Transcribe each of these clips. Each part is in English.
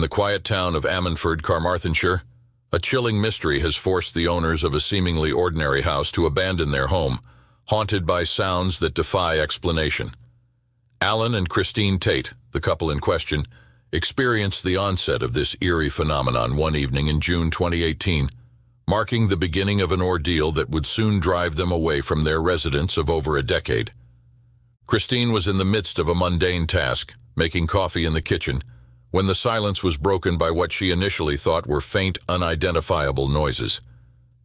In the quiet town of Ammanford, Carmarthenshire, a chilling mystery has forced the owners of a seemingly ordinary house to abandon their home, haunted by sounds that defy explanation. Alan and Christine Tate, the couple in question, experienced the onset of this eerie phenomenon one evening in June 2018, marking the beginning of an ordeal that would soon drive them away from their residence of over a decade. Christine was in the midst of a mundane task, making coffee in the kitchen, when the silence was broken by what she initially thought were faint, unidentifiable noises.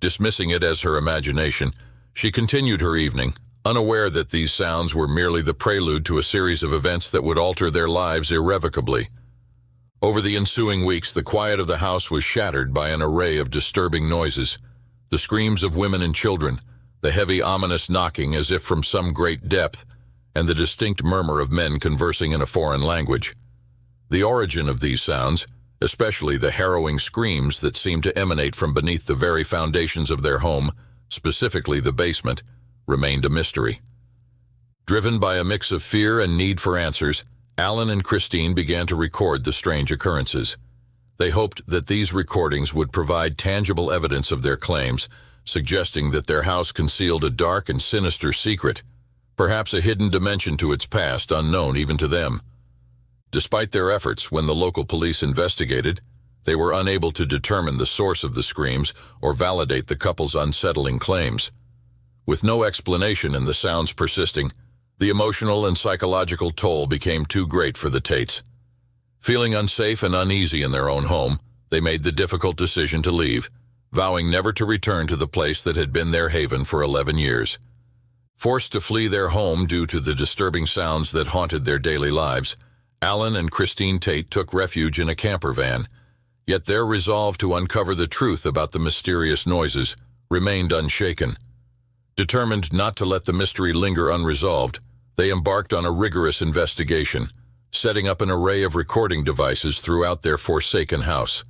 Dismissing it as her imagination, she continued her evening, unaware that these sounds were merely the prelude to a series of events that would alter their lives irrevocably. Over the ensuing weeks, the quiet of the house was shattered by an array of disturbing noises: the screams of women and children, the heavy, ominous knocking as if from some great depth, and the distinct murmur of men conversing in a foreign language. The origin of these sounds, especially the harrowing screams that seemed to emanate from beneath the very foundations of their home, specifically the basement, remained a mystery. Driven by a mix of fear and need for answers, Alan and Christine began to record the strange occurrences. They hoped that these recordings would provide tangible evidence of their claims, suggesting that their house concealed a dark and sinister secret, perhaps a hidden dimension to its past unknown even to them. Despite their efforts, when the local police investigated, they were unable to determine the source of the screams or validate the couple's unsettling claims. With no explanation and the sounds persisting, the emotional and psychological toll became too great for the Tates. Feeling unsafe and uneasy in their own home, they made the difficult decision to leave, vowing never to return to the place that had been their haven for 11 years. Forced to flee their home due to the disturbing sounds that haunted their daily lives, Alan and Christine Tate took refuge in a camper van, yet their resolve to uncover the truth about the mysterious noises remained unshaken. Determined not to let the mystery linger unresolved, they embarked on a rigorous investigation, setting up an array of recording devices throughout their forsaken house.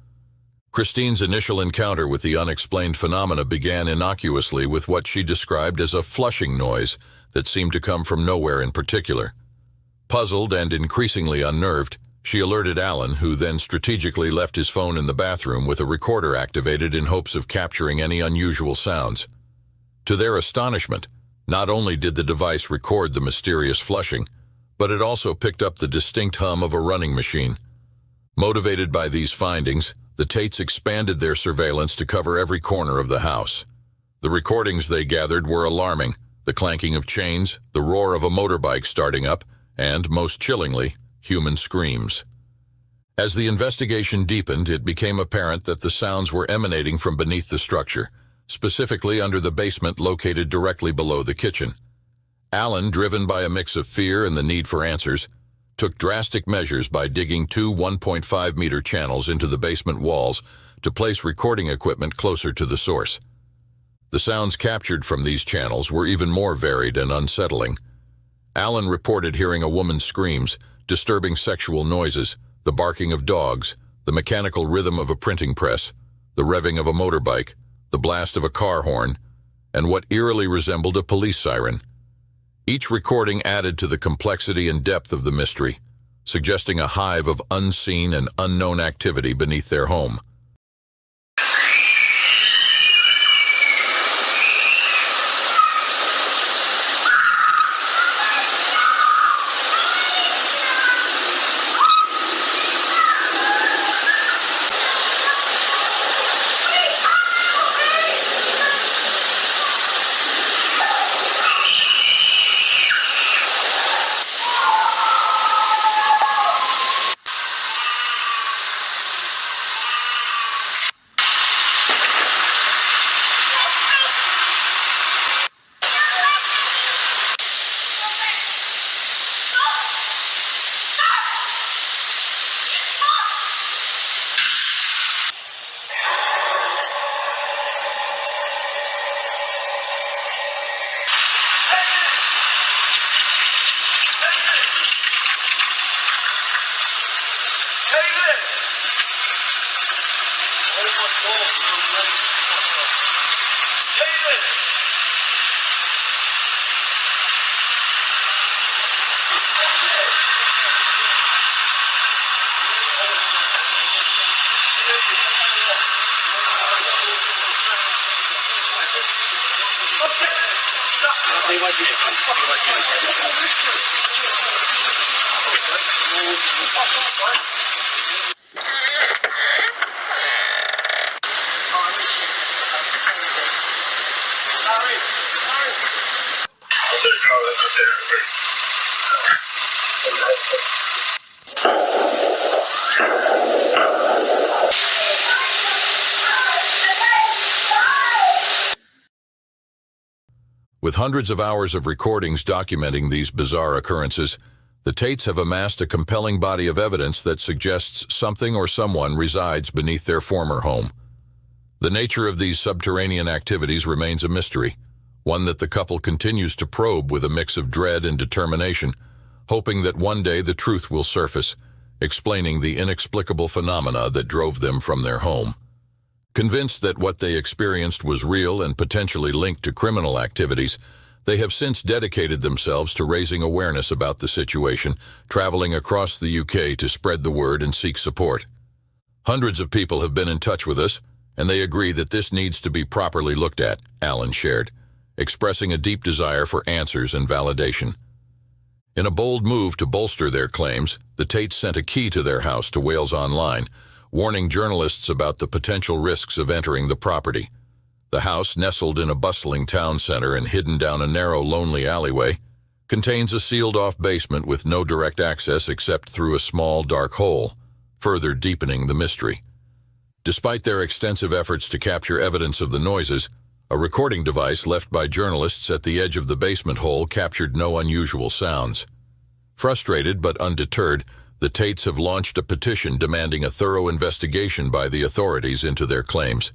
Christine's initial encounter with the unexplained phenomena began innocuously with what she described as a flushing noise that seemed to come from nowhere in particular. Puzzled and increasingly unnerved, she alerted Alan, who then strategically left his phone in the bathroom with a recorder activated in hopes of capturing any unusual sounds. To their astonishment, not only did the device record the mysterious flushing, but it also picked up the distinct hum of a running machine. Motivated by these findings, the Tates expanded their surveillance to cover every corner of the house. The recordings they gathered were alarming: the clanking of chains, the roar of a motorbike starting up, and, most chillingly, human screams. As the investigation deepened, it became apparent that the sounds were emanating from beneath the structure, specifically under the basement located directly below the kitchen. Alan, driven by a mix of fear and the need for answers, took drastic measures by digging two 1.5-meter channels into the basement walls to place recording equipment closer to the source. The sounds captured from these channels were even more varied and unsettling. Alan reported hearing a woman's screams, disturbing sexual noises, the barking of dogs, the mechanical rhythm of a printing press, the revving of a motorbike, the blast of a car horn, and what eerily resembled a police siren. Each recording added to the complexity and depth of the mystery, suggesting a hive of unseen and unknown activity beneath their home. With hundreds of hours of recordings documenting these bizarre occurrences, the Tates have amassed a compelling body of evidence that suggests something or someone resides beneath their former home. The nature of these subterranean activities remains a mystery, one that the couple continues to probe with a mix of dread and determination, hoping that one day the truth will surface, explaining the inexplicable phenomena that drove them from their home. Convinced that what they experienced was real and potentially linked to criminal activities, they have since dedicated themselves to raising awareness about the situation, traveling across the UK to spread the word and seek support. Hundreds of people have been in touch with us, and they agree that this needs to be properly looked at, Alan shared, expressing a deep desire for answers and validation. In a bold move to bolster their claims, the Tates sent a key to their house to Wales Online, warning journalists about the potential risks of entering the property. The house, nestled in a bustling town center and hidden down a narrow, lonely alleyway, contains a sealed-off basement with no direct access except through a small, dark hole, further deepening the mystery. Despite their extensive efforts to capture evidence of the noises, a recording device left by journalists at the edge of the basement hole captured no unusual sounds. Frustrated but undeterred, the Tates have launched a petition demanding a thorough investigation by the authorities into their claims.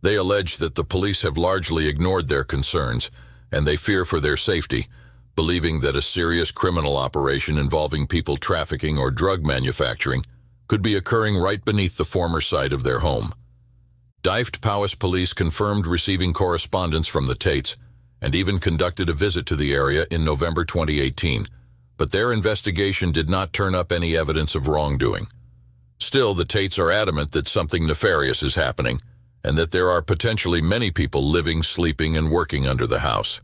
They allege that the police have largely ignored their concerns, and they fear for their safety, believing that a serious criminal operation involving people trafficking or drug manufacturing could be occurring right beneath the former site of their home. Dyfed Powys Police confirmed receiving correspondence from the Tates and even conducted a visit to the area in November 2018, but their investigation did not turn up any evidence of wrongdoing. Still, the Tates are adamant that something nefarious is happening and that there are potentially many people living, sleeping, and working under the house.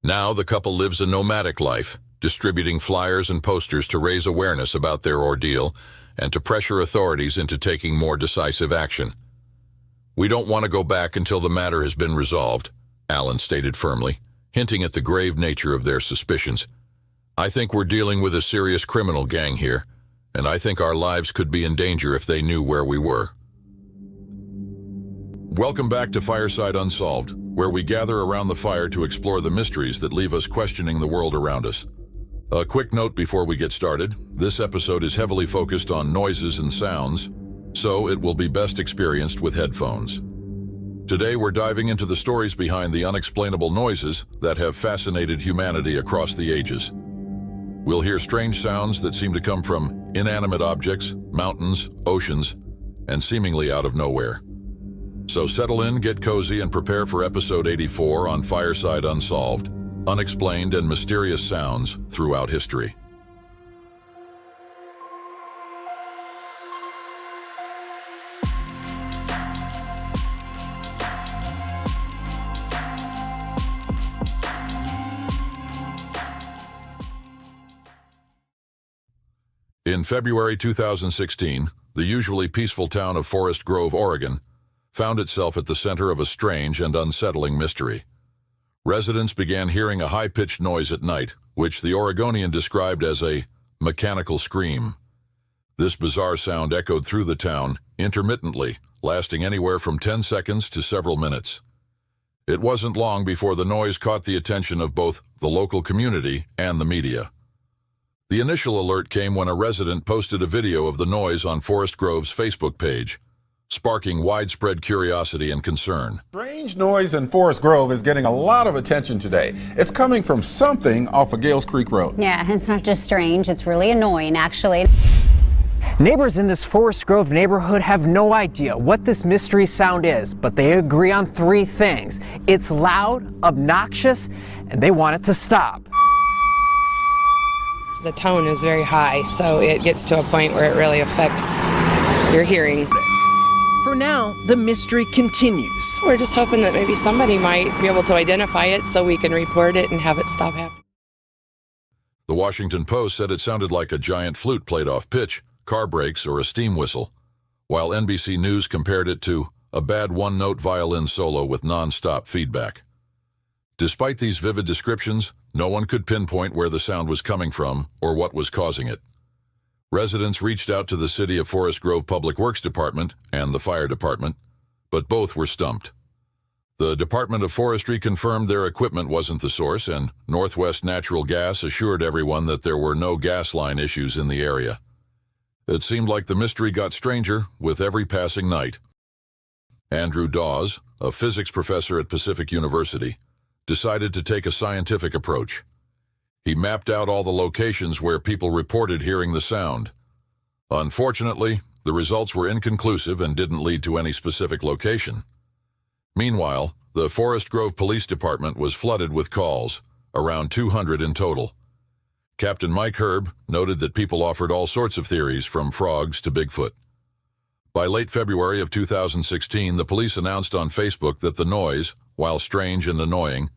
Now the couple lives a nomadic life, distributing flyers and posters to raise awareness about their ordeal and to pressure authorities into taking more decisive action. "We don't want to go back until the matter has been resolved," Alan stated firmly, hinting at the grave nature of their suspicions. "I think we're dealing with a serious criminal gang here, and I think our lives could be in danger if they knew where we were." Welcome back to Fireside Unsolved, where we gather around the fire to explore the mysteries that leave us questioning the world around us. A quick note before we get started: this episode is heavily focused on noises and sounds, so it will be best experienced with headphones. Today we're diving into the stories behind the unexplainable noises that have fascinated humanity across the ages. We'll hear strange sounds that seem to come from inanimate objects, mountains, oceans, and seemingly out of nowhere. So settle in, get cozy, and prepare for episode 84 on Fireside Unsolved, Unexplained and Mysterious Sounds Throughout History. In February 2016, the usually peaceful town of Forest Grove, Oregon, found itself at the center of a strange and unsettling mystery. Residents began hearing a high-pitched noise at night, which the Oregonian described as a mechanical scream. This bizarre sound echoed through the town, intermittently, lasting anywhere from 10 seconds to several minutes. It wasn't long before the noise caught the attention of both the local community and the media. The initial alert came when a resident posted a video of the noise on Forest Grove's Facebook page, sparking widespread curiosity and concern. Strange noise in Forest Grove is getting a lot of attention today. It's coming from something off of Gales Creek Road. Yeah, it's not just strange, it's really annoying, actually. Neighbors in this Forest Grove neighborhood have no idea what this mystery sound is, but they agree on three things. It's loud, obnoxious, and they want it to stop. The tone is very high, so it gets to a point where it really affects your hearing. For now, the mystery continues. We're just hoping that maybe somebody might be able to identify it so we can report it and have it stop happening. The Washington Post said it sounded like a giant flute played off pitch, car brakes, or a steam whistle, while NBC News compared it to a bad one-note violin solo with non-stop feedback. Despite these vivid descriptions, no one could pinpoint where the sound was coming from or what was causing it. Residents reached out to the City of Forest Grove Public Works Department and the Fire Department, but both were stumped. The Department of Forestry confirmed their equipment wasn't the source, and Northwest Natural Gas assured everyone that there were no gas line issues in the area. It seemed like the mystery got stranger with every passing night. Andrew Dawes, a physics professor at Pacific University, decided to take a scientific approach. He mapped out all the locations where people reported hearing the sound. Unfortunately, the results were inconclusive and didn't lead to any specific location. Meanwhile, the Forest Grove Police Department was flooded with calls, around 200 in total. Captain Mike Herb noted that people offered all sorts of theories, from frogs to Bigfoot. By late February of 2016, the police announced on Facebook that the noise, while strange and annoying,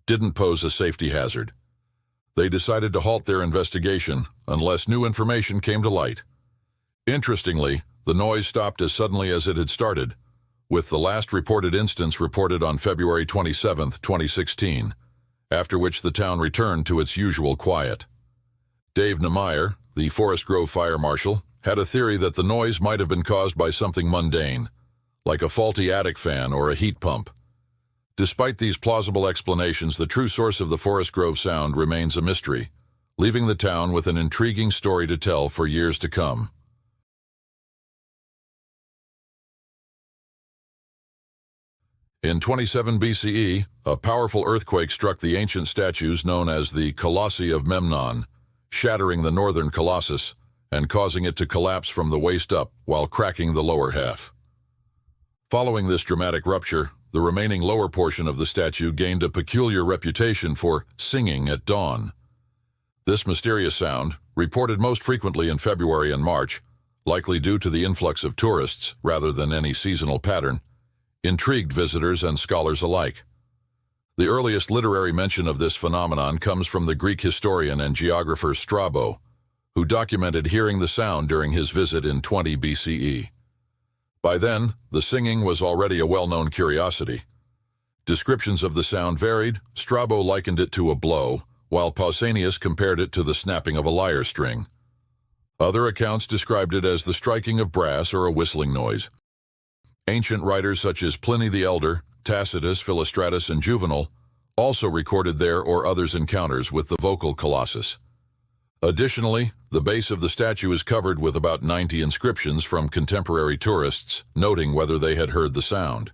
didn't pose a safety hazard. They decided to halt their investigation unless new information came to light. Interestingly, the noise stopped as suddenly as it had started, with the last reported instance reported on February 27, 2016, after which the town returned to its usual quiet. Dave Nemeyer, the Forest Grove Fire Marshal, had a theory that the noise might have been caused by something mundane, like a faulty attic fan or a heat pump. Despite these plausible explanations, the true source of the Forest Grove sound remains a mystery, leaving the town with an intriguing story to tell for years to come. In 27 BCE, a powerful earthquake struck the ancient statues known as the Colossi of Memnon, shattering the northern Colossus and causing it to collapse from the waist up while cracking the lower half. Following this dramatic rupture, the remaining lower portion of the statue gained a peculiar reputation for singing at dawn. This mysterious sound, reported most frequently in February and March, likely due to the influx of tourists rather than any seasonal pattern, intrigued visitors and scholars alike. The earliest literary mention of this phenomenon comes from the Greek historian and geographer Strabo, who documented hearing the sound during his visit in 20 BCE. By then, the singing was already a well-known curiosity. Descriptions of the sound varied. Strabo likened it to a blow, while Pausanias compared it to the snapping of a lyre string. Other accounts described it as the striking of brass or a whistling noise. Ancient writers such as Pliny the Elder, Tacitus, Philostratus, and Juvenal also recorded their or others' encounters with the vocal colossus. Additionally, the base of the statue is covered with about 90 inscriptions from contemporary tourists, noting whether they had heard the sound.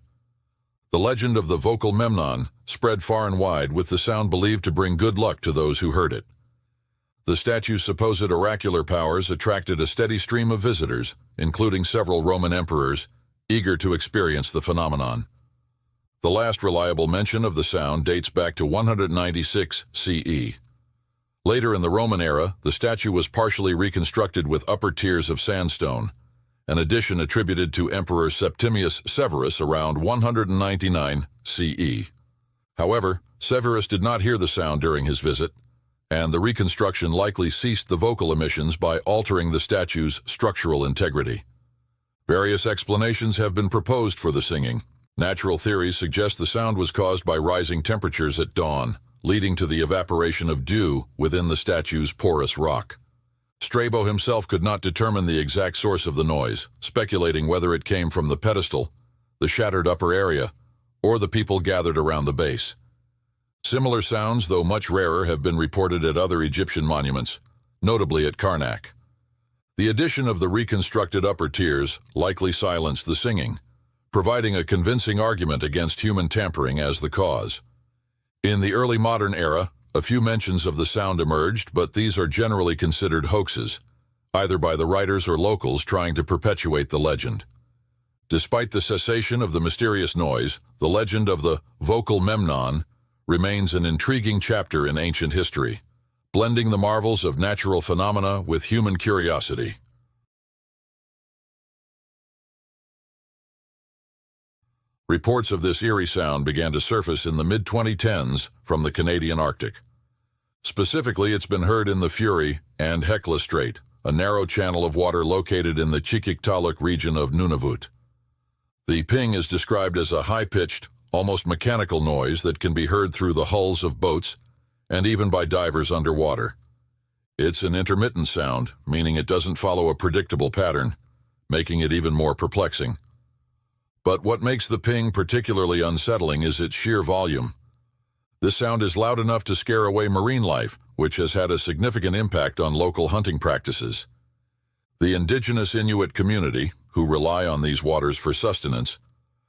The legend of the vocal Memnon spread far and wide, with the sound believed to bring good luck to those who heard it. The statue's supposed oracular powers attracted a steady stream of visitors, including several Roman emperors, eager to experience the phenomenon. The last reliable mention of the sound dates back to 196 CE. Later in the Roman era, the statue was partially reconstructed with upper tiers of sandstone, an addition attributed to Emperor Septimius Severus around 199 CE. However, Severus did not hear the sound during his visit, and the reconstruction likely ceased the vocal emissions by altering the statue's structural integrity. Various explanations have been proposed for the singing. Natural theories suggest the sound was caused by rising temperatures at dawn, leading to the evaporation of dew within the statue's porous rock. Strabo himself could not determine the exact source of the noise, speculating whether it came from the pedestal, the shattered upper area, or the people gathered around the base. Similar sounds, though much rarer, have been reported at other Egyptian monuments, notably at Karnak. The addition of the reconstructed upper tiers likely silenced the singing, providing a convincing argument against human tampering as the cause. In the early modern era, a few mentions of the sound emerged, but these are generally considered hoaxes, either by the writers or locals trying to perpetuate the legend. Despite the cessation of the mysterious noise, the legend of the vocal Memnon remains an intriguing chapter in ancient history, blending the marvels of natural phenomena with human curiosity. Reports of this eerie sound began to surface in the mid-2010s from the Canadian Arctic. Specifically, it's been heard in the Fury and Hecla Strait, a narrow channel of water located in the Qikiqtaaluk region of Nunavut. The ping is described as a high-pitched, almost mechanical noise that can be heard through the hulls of boats and even by divers underwater. It's an intermittent sound, meaning it doesn't follow a predictable pattern, making it even more perplexing. But what makes the ping particularly unsettling is its sheer volume. This sound is loud enough to scare away marine life, which has had a significant impact on local hunting practices. The indigenous Inuit community, who rely on these waters for sustenance,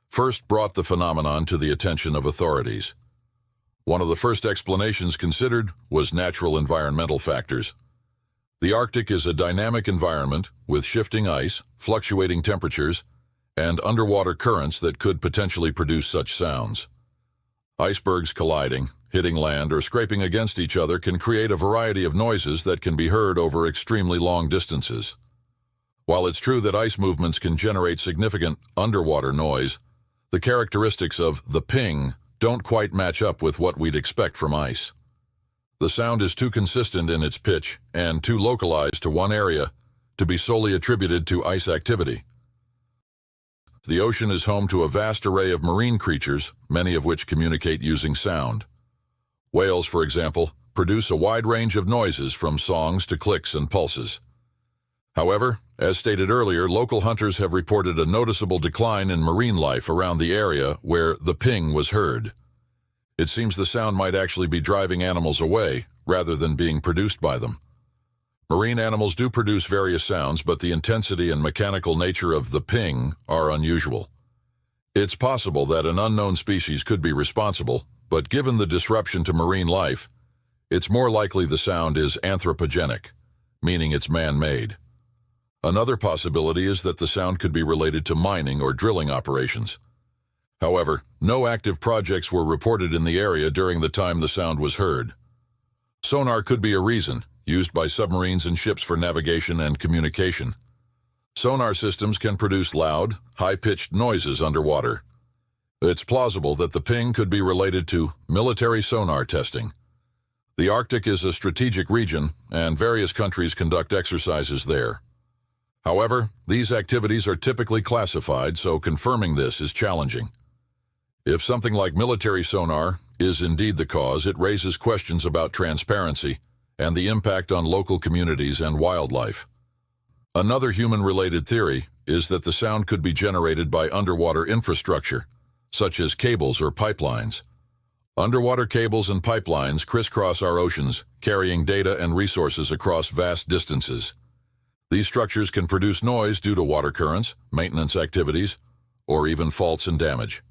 first brought the phenomenon to the attention of authorities. One of the first explanations considered was natural environmental factors. The Arctic is a dynamic environment with shifting ice, fluctuating temperatures, and underwater currents that could potentially produce such sounds. Icebergs colliding, hitting land, or scraping against each other can create a variety of noises that can be heard over extremely long distances. While it's true that ice movements can generate significant underwater noise, the characteristics of the ping don't quite match up with what we'd expect from ice. The sound is too consistent in its pitch and too localized to one area to be solely attributed to ice activity. The ocean is home to a vast array of marine creatures, many of which communicate using sound. Whales, for example, produce a wide range of noises from songs to clicks and pulses. However, as stated earlier, local hunters have reported a noticeable decline in marine life around the area where the ping was heard. It seems the sound might actually be driving animals away, rather than being produced by them. Marine animals do produce various sounds, but the intensity and mechanical nature of the ping are unusual. It's possible that an unknown species could be responsible, but given the disruption to marine life, it's more likely the sound is anthropogenic, meaning it's man-made. Another possibility is that the sound could be related to mining or drilling operations. However, no active projects were reported in the area during the time the sound was heard. Sonar could be a reason, used by submarines and ships for navigation and communication. Sonar systems can produce loud, high-pitched noises underwater. It's plausible that the ping could be related to military sonar testing. The Arctic is a strategic region, and various countries conduct exercises there. However, these activities are typically classified, so confirming this is challenging. If something like military sonar is indeed the cause, it raises questions about transparency and the impact on local communities and wildlife. Another human-related theory is that the sound could be generated by underwater infrastructure, such as cables or pipelines. Underwater cables and pipelines crisscross our oceans, carrying data and resources across vast distances. These structures can produce noise due to water currents, maintenance activities, or even faults and damage.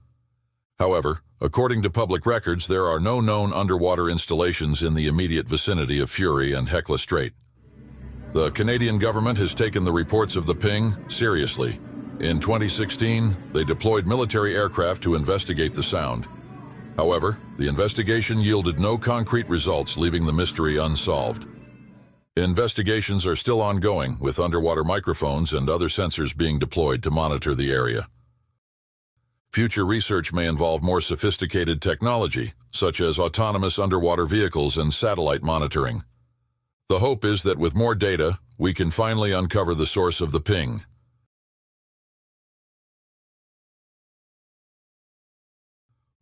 However, according to public records, there are no known underwater installations in the immediate vicinity of Fury and Hecla Strait. The Canadian government has taken the reports of the ping seriously. In 2016, they deployed military aircraft to investigate the sound. However, the investigation yielded no concrete results, leaving the mystery unsolved. Investigations are still ongoing, with underwater microphones and other sensors being deployed to monitor the area. Future research may involve more sophisticated technology, such as autonomous underwater vehicles and satellite monitoring. The hope is that with more data, we can finally uncover the source of the ping.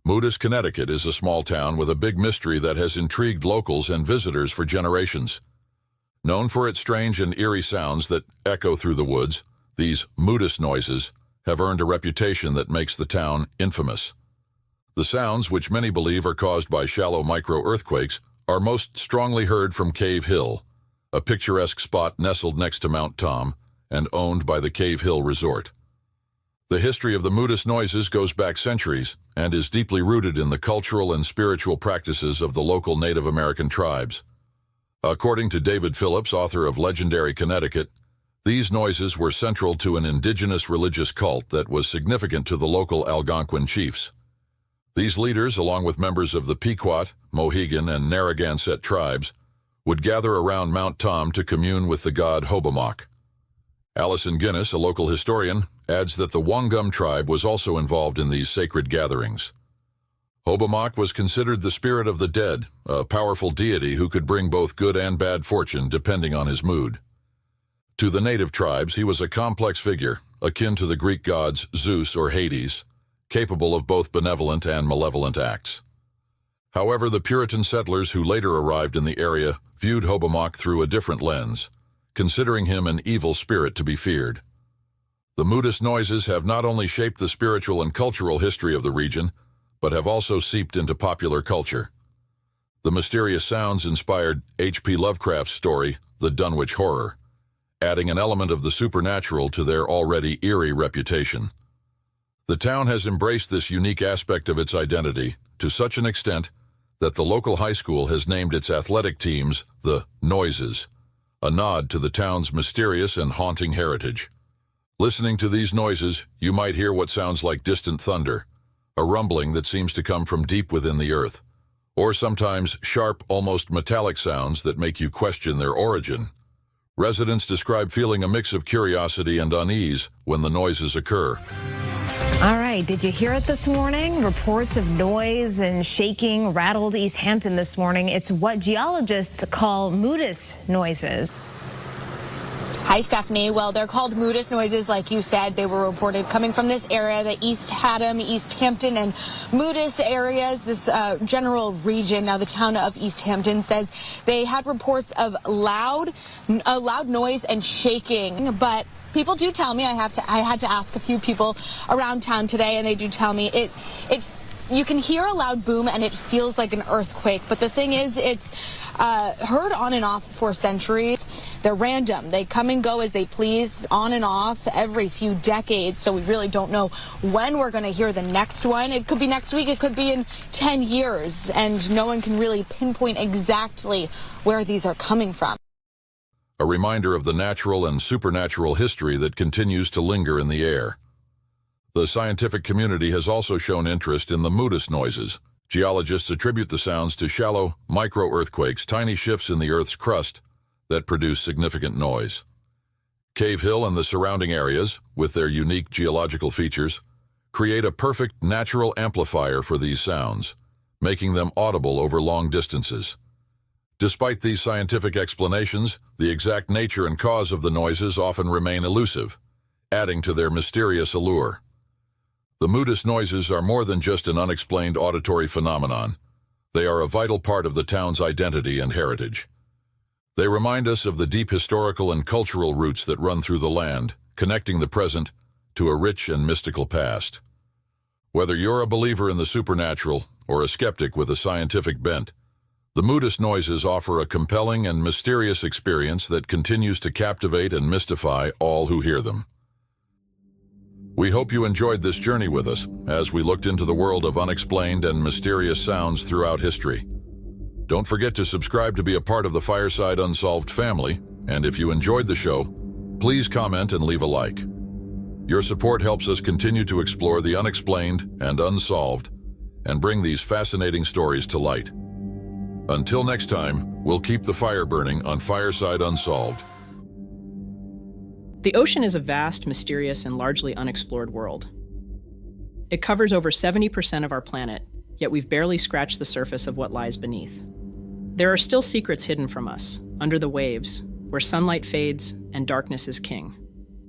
Moodus, Connecticut is a small town with a big mystery that has intrigued locals and visitors for generations. Known for its strange and eerie sounds that echo through the woods, these Moodus noises have earned a reputation that makes the town infamous. The sounds, which many believe are caused by shallow micro-earthquakes, are most strongly heard from Cave Hill, a picturesque spot nestled next to Mount Tom and owned by the Cave Hill Resort. The history of the Moodus noises goes back centuries and is deeply rooted in the cultural and spiritual practices of the local Native American tribes. According to David Phillips, author of Legendary Connecticut, these noises were central to an indigenous religious cult that was significant to the local Algonquin chiefs. These leaders, along with members of the Pequot, Mohegan, and Narragansett tribes, would gather around Mount Tom to commune with the god Hobomok. Alison Guinness, a local historian, adds that the Wangum tribe was also involved in these sacred gatherings. Hobomok was considered the spirit of the dead, a powerful deity who could bring both good and bad fortune depending on his mood. To the native tribes, he was a complex figure, akin to the Greek gods Zeus or Hades, capable of both benevolent and malevolent acts. However, the Puritan settlers who later arrived in the area viewed Hobomok through a different lens, considering him an evil spirit to be feared. The Moodus noises have not only shaped the spiritual and cultural history of the region, but have also seeped into popular culture. The mysterious sounds inspired H.P. Lovecraft's story, The Dunwich Horror, adding an element of the supernatural to their already eerie reputation. The town has embraced this unique aspect of its identity to such an extent that the local high school has named its athletic teams the Noises, a nod to the town's mysterious and haunting heritage. Listening to these noises, you might hear what sounds like distant thunder, a rumbling that seems to come from deep within the earth, or sometimes sharp, almost metallic sounds that make you question their origin. Residents describe feeling a mix of curiosity and unease when the noises occur. All right, did you hear it this morning? Reports of noise and shaking rattled East Hampton this morning. It's what geologists call Moodus noises. Hi, Stephanie. Well, they're called Moodus noises, like you said. They were reported coming from this area, the East Haddam, East Hampton, and Moodus areas, this general region. Now, the town of East Hampton says they had reports of loud noise and shaking, but people do tell me, I had to ask a few people around town today, and they do tell me you can hear a loud boom and it feels like an earthquake. But the thing is, it's heard on and off for centuries. They're random. They come and go as they please, on and off every few decades. So we really don't know when we're going to hear the next one. It could be next week. It could be in 10 years. And no one can really pinpoint exactly where these are coming from. A reminder of the natural and supernatural history that continues to linger in the air. The scientific community has also shown interest in the Moodus noises. Geologists attribute the sounds to shallow micro-earthquakes, tiny shifts in the Earth's crust that produce significant noise. Cave Hill and the surrounding areas, with their unique geological features, create a perfect natural amplifier for these sounds, making them audible over long distances. Despite these scientific explanations, the exact nature and cause of the noises often remain elusive, adding to their mysterious allure. The Moodus noises are more than just an unexplained auditory phenomenon. They are a vital part of the town's identity and heritage. They remind us of the deep historical and cultural roots that run through the land, connecting the present to a rich and mystical past. Whether you're a believer in the supernatural or a skeptic with a scientific bent, the Moodus noises offer a compelling and mysterious experience that continues to captivate and mystify all who hear them. We hope you enjoyed this journey with us as we looked into the world of unexplained and mysterious sounds throughout history. Don't forget to subscribe to be a part of the Fireside Unsolved family, and if you enjoyed the show, please comment and leave a like. Your support helps us continue to explore the unexplained and unsolved and bring these fascinating stories to light. Until next time, we'll keep the fire burning on Fireside Unsolved. The ocean is a vast, mysterious, and largely unexplored world. It covers over 70% of our planet, yet we've barely scratched the surface of what lies beneath. There are still secrets hidden from us, under the waves, where sunlight fades and darkness is king.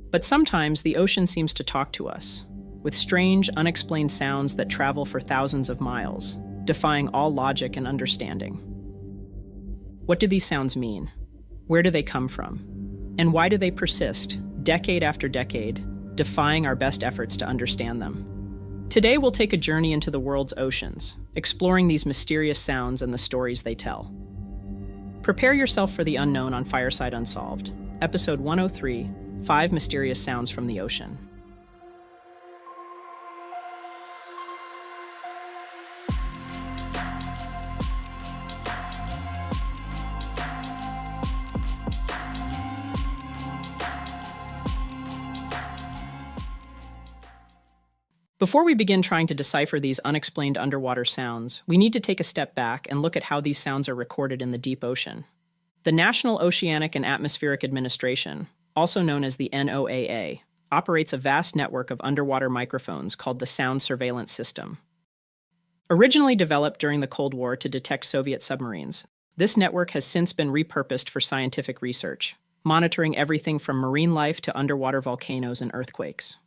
But sometimes the ocean seems to talk to us, with strange, unexplained sounds that travel for thousands of miles, defying all logic and understanding. What do these sounds mean? Where do they come from? And why do they persist, decade after decade, defying our best efforts to understand them? Today we'll take a journey into the world's oceans, exploring these mysterious sounds and the stories they tell. Prepare yourself for the unknown on Fireside Unsolved, Episode 103, 5 Mysterious Sounds from the Ocean. Before we begin trying to decipher these unexplained underwater sounds, we need to take a step back and look at how these sounds are recorded in the deep ocean. The National Oceanic and Atmospheric Administration, also known as the NOAA, operates a vast network of underwater microphones called the Sound Surveillance System. Originally developed during the Cold War to detect Soviet submarines, this network has since been repurposed for scientific research, monitoring everything from marine life to underwater volcanoes and earthquakes.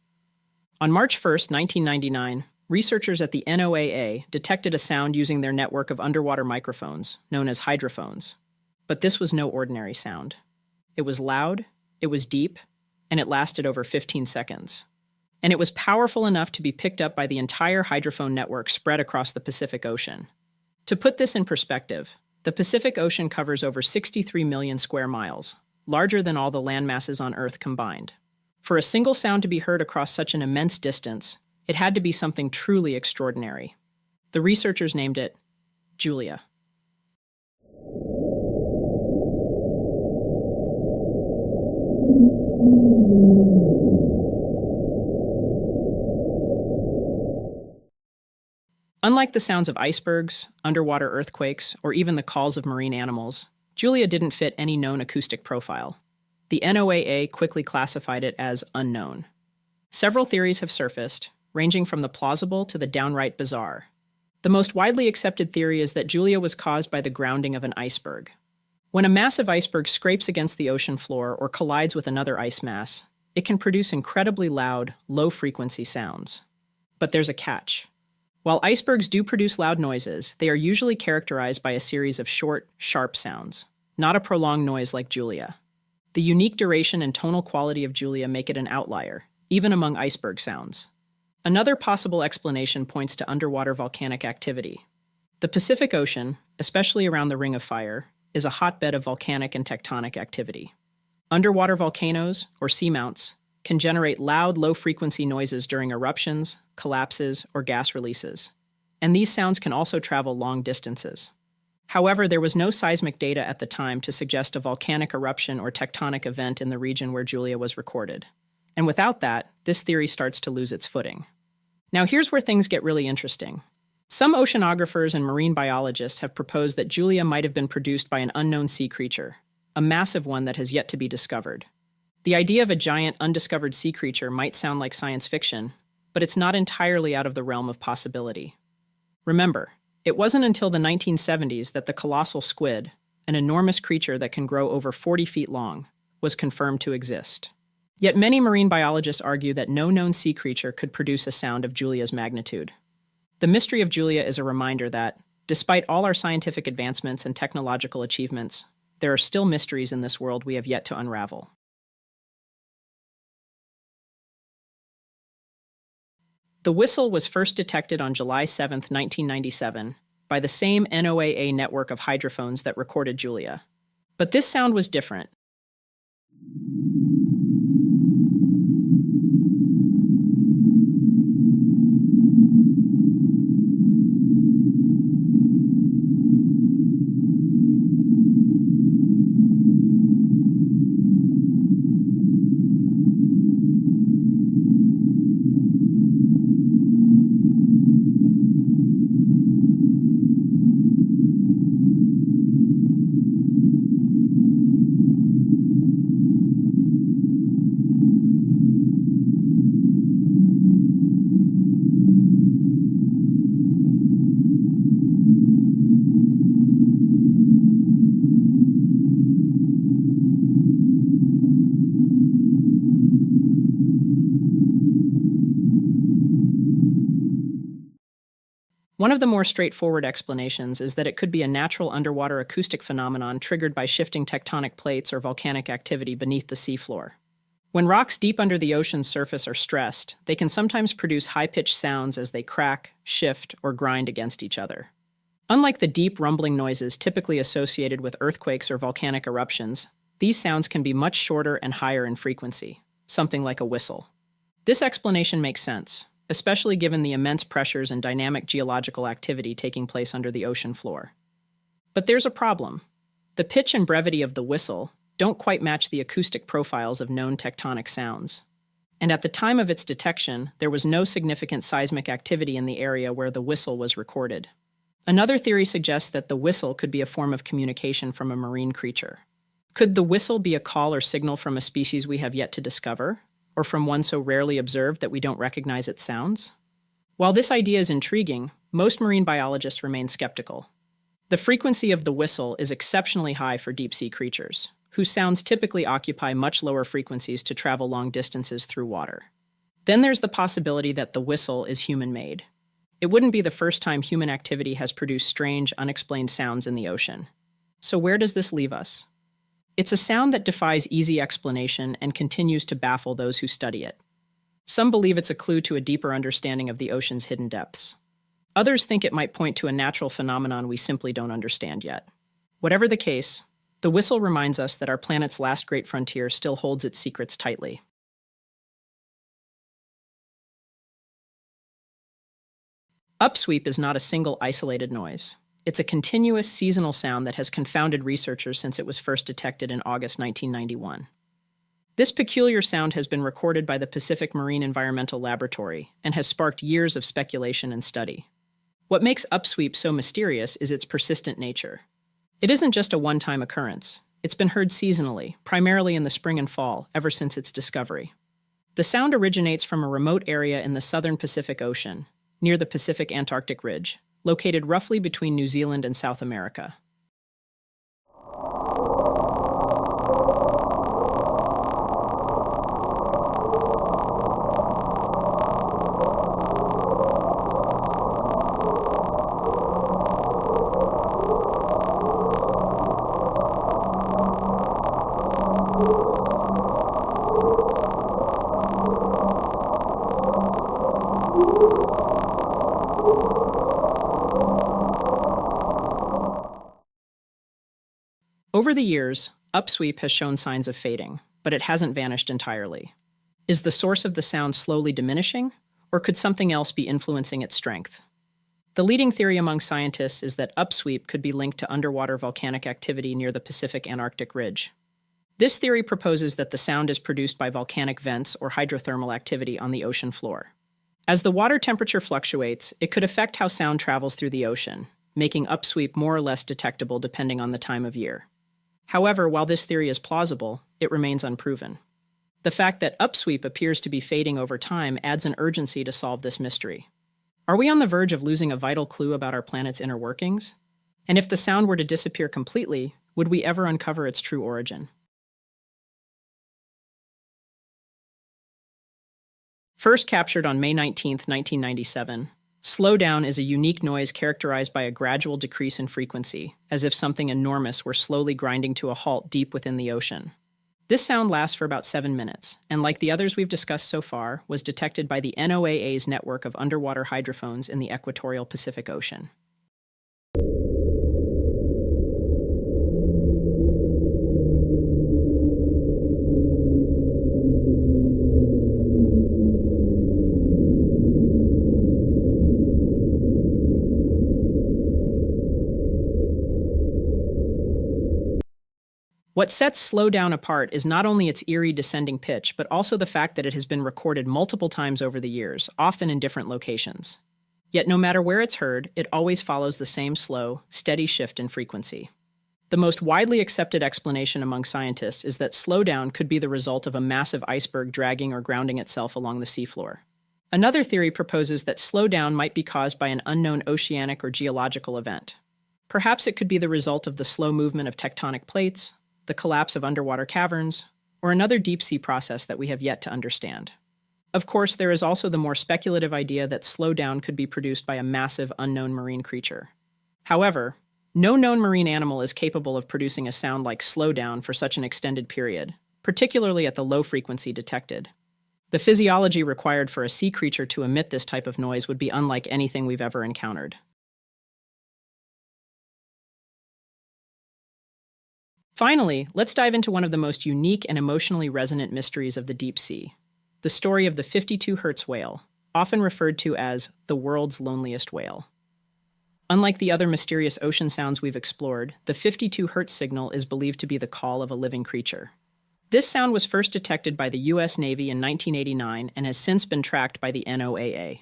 On March 1, 1999, researchers at the NOAA detected a sound using their network of underwater microphones, known as hydrophones. But this was no ordinary sound. It was loud, it was deep, and it lasted over 15 seconds. And it was powerful enough to be picked up by the entire hydrophone network spread across the Pacific Ocean. To put this in perspective, the Pacific Ocean covers over 63 million square miles, larger than all the land masses on Earth combined. For a single sound to be heard across such an immense distance, it had to be something truly extraordinary. The researchers named it Julia. Unlike the sounds of icebergs, underwater earthquakes, or even the calls of marine animals, Julia didn't fit any known acoustic profile. The NOAA quickly classified it as unknown. Several theories have surfaced, ranging from the plausible to the downright bizarre. The most widely accepted theory is that Julia was caused by the grounding of an iceberg. When a massive iceberg scrapes against the ocean floor or collides with another ice mass, it can produce incredibly loud, low-frequency sounds. But there's a catch. While icebergs do produce loud noises, they are usually characterized by a series of short, sharp sounds, not a prolonged noise like Julia. The unique duration and tonal quality of Julia make it an outlier, even among iceberg sounds. Another possible explanation points to underwater volcanic activity. The Pacific Ocean, especially around the Ring of Fire, is a hotbed of volcanic and tectonic activity. Underwater volcanoes, or seamounts, can generate loud, low-frequency noises during eruptions, collapses, or gas releases. And these sounds can also travel long distances. However, there was no seismic data at the time to suggest a volcanic eruption or tectonic event in the region where Julia was recorded. And without that, this theory starts to lose its footing. Now here's where things get really interesting. Some oceanographers and marine biologists have proposed that Julia might have been produced by an unknown sea creature, a massive one that has yet to be discovered. The idea of a giant, undiscovered sea creature might sound like science fiction, but it's not entirely out of the realm of possibility. Remember, it wasn't until the 1970s that the colossal squid, an enormous creature that can grow over 40 feet long, was confirmed to exist. Yet many marine biologists argue that no known sea creature could produce a sound of Julia's magnitude. The mystery of Julia is a reminder that, despite all our scientific advancements and technological achievements, there are still mysteries in this world we have yet to unravel. The whistle was first detected on July 7, 1997, by the same NOAA network of hydrophones that recorded Julia. But this sound was different. One of the more straightforward explanations is that it could be a natural underwater acoustic phenomenon triggered by shifting tectonic plates or volcanic activity beneath the seafloor. When rocks deep under the ocean's surface are stressed, they can sometimes produce high-pitched sounds as they crack, shift, or grind against each other. Unlike the deep rumbling noises typically associated with earthquakes or volcanic eruptions, these sounds can be much shorter and higher in frequency, something like a whistle. This explanation makes sense, especially given the immense pressures and dynamic geological activity taking place under the ocean floor. But there's a problem. The pitch and brevity of the whistle don't quite match the acoustic profiles of known tectonic sounds. And at the time of its detection, there was no significant seismic activity in the area where the whistle was recorded. Another theory suggests that the whistle could be a form of communication from a marine creature. Could the whistle be a call or signal from a species we have yet to discover, or from one so rarely observed that we don't recognize its sounds? While this idea is intriguing, most marine biologists remain skeptical. The frequency of the whistle is exceptionally high for deep-sea creatures, whose sounds typically occupy much lower frequencies to travel long distances through water. Then there's the possibility that the whistle is human-made. It wouldn't be the first time human activity has produced strange, unexplained sounds in the ocean. So where does this leave us? It's a sound that defies easy explanation and continues to baffle those who study it. Some believe it's a clue to a deeper understanding of the ocean's hidden depths. Others think it might point to a natural phenomenon we simply don't understand yet. Whatever the case, the whistle reminds us that our planet's last great frontier still holds its secrets tightly. Upsweep is not a single isolated noise. It's a continuous seasonal sound that has confounded researchers since it was first detected in August 1991. This peculiar sound has been recorded by the Pacific Marine Environmental Laboratory and has sparked years of speculation and study. What makes upsweep so mysterious is its persistent nature. It isn't just a one-time occurrence. It's been heard seasonally, primarily in the spring and fall, ever since its discovery. The sound originates from a remote area in the southern Pacific Ocean, near the Pacific-Antarctic Ridge, located roughly between New Zealand and South America. Over the years, upsweep has shown signs of fading, but it hasn't vanished entirely. Is the source of the sound slowly diminishing, or could something else be influencing its strength? The leading theory among scientists is that upsweep could be linked to underwater volcanic activity near the Pacific-Antarctic Ridge. This theory proposes that the sound is produced by volcanic vents or hydrothermal activity on the ocean floor. As the water temperature fluctuates, it could affect how sound travels through the ocean, making upsweep more or less detectable depending on the time of year. However, while this theory is plausible, it remains unproven. The fact that upsweep appears to be fading over time adds an urgency to solve this mystery. Are we on the verge of losing a vital clue about our planet's inner workings? And if the sound were to disappear completely, would we ever uncover its true origin? First captured on May 19, 1997, slowdown is a unique noise characterized by a gradual decrease in frequency, as if something enormous were slowly grinding to a halt deep within the ocean. This sound lasts for about 7 minutes, and like the others we've discussed so far, was detected by the NOAA's network of underwater hydrophones in the equatorial Pacific Ocean. What sets slowdown apart is not only its eerie descending pitch, but also the fact that it has been recorded multiple times over the years, often in different locations. Yet no matter where it's heard, it always follows the same slow, steady shift in frequency. The most widely accepted explanation among scientists is that slowdown could be the result of a massive iceberg dragging or grounding itself along the seafloor. Another theory proposes that slowdown might be caused by an unknown oceanic or geological event. Perhaps it could be the result of the slow movement of tectonic plates, the collapse of underwater caverns, or another deep-sea process that we have yet to understand. Of course, there is also the more speculative idea that slowdown could be produced by a massive unknown marine creature. However, no known marine animal is capable of producing a sound like slowdown for such an extended period, particularly at the low frequency detected. The physiology required for a sea creature to emit this type of noise would be unlike anything we've ever encountered. Finally, let's dive into one of the most unique and emotionally resonant mysteries of the deep sea, the story of the 52 Hz whale, often referred to as the world's loneliest whale. Unlike the other mysterious ocean sounds we've explored, the 52 Hz signal is believed to be the call of a living creature. This sound was first detected by the U.S. Navy in 1989 and has since been tracked by the NOAA.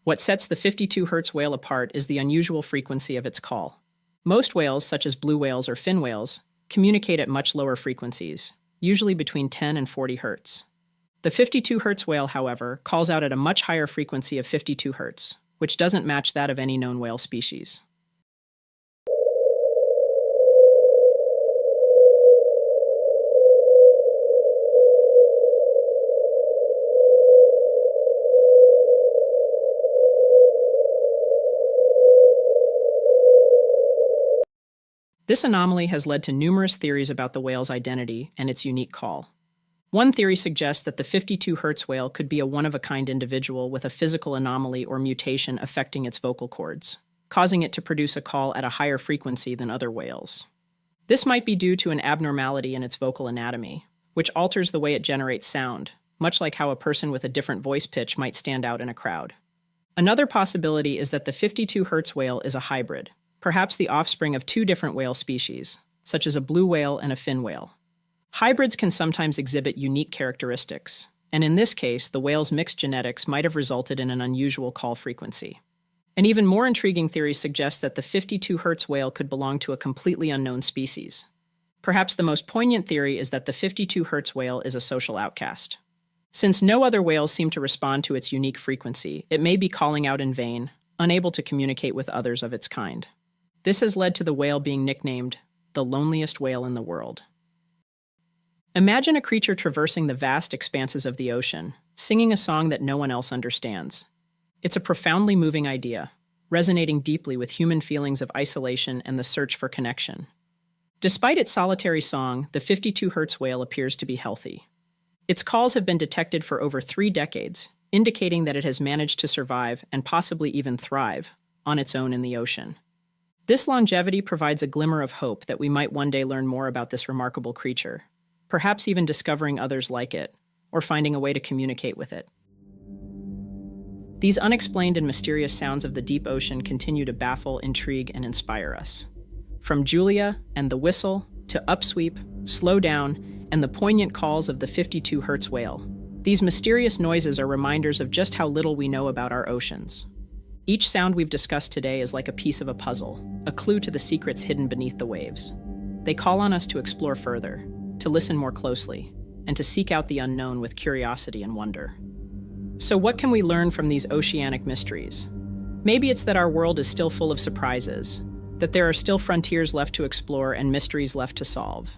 What sets the 52 Hz whale apart is the unusual frequency of its call. Most whales, such as blue whales or fin whales, communicate at much lower frequencies, usually between 10 and 40 hertz. The 52 Hz whale, however, calls out at a much higher frequency of 52 Hz, which doesn't match that of any known whale species. This anomaly has led to numerous theories about the whale's identity and its unique call. One theory suggests that the 52 Hz whale could be a one-of-a-kind individual with a physical anomaly or mutation affecting its vocal cords, causing it to produce a call at a higher frequency than other whales. This might be due to an abnormality in its vocal anatomy, which alters the way it generates sound, much like how a person with a different voice pitch might stand out in a crowd. Another possibility is that the 52 Hz whale is a hybrid, perhaps the offspring of two different whale species, such as a blue whale and a fin whale. Hybrids can sometimes exhibit unique characteristics, and in this case, the whale's mixed genetics might have resulted in an unusual call frequency. An even more intriguing theory suggests that the 52 Hz whale could belong to a completely unknown species. Perhaps the most poignant theory is that the 52 Hz whale is a social outcast. Since no other whales seem to respond to its unique frequency, it may be calling out in vain, unable to communicate with others of its kind. This has led to the whale being nicknamed the loneliest whale in the world. Imagine a creature traversing the vast expanses of the ocean, singing a song that no one else understands. It's a profoundly moving idea, resonating deeply with human feelings of isolation and the search for connection. Despite its solitary song, the 52 Hz whale appears to be healthy. Its calls have been detected for over 3 decades, indicating that it has managed to survive and possibly even thrive on its own in the ocean. This longevity provides a glimmer of hope that we might one day learn more about this remarkable creature, perhaps even discovering others like it, or finding a way to communicate with it. These unexplained and mysterious sounds of the deep ocean continue to baffle, intrigue, and inspire us. From Julia and the whistle to upsweep, slow down, and the poignant calls of the 52 Hz whale, these mysterious noises are reminders of just how little we know about our oceans. Each sound we've discussed today is like a piece of a puzzle, a clue to the secrets hidden beneath the waves. They call on us to explore further, to listen more closely, and to seek out the unknown with curiosity and wonder. So what can we learn from these oceanic mysteries? Maybe it's that our world is still full of surprises, that there are still frontiers left to explore and mysteries left to solve.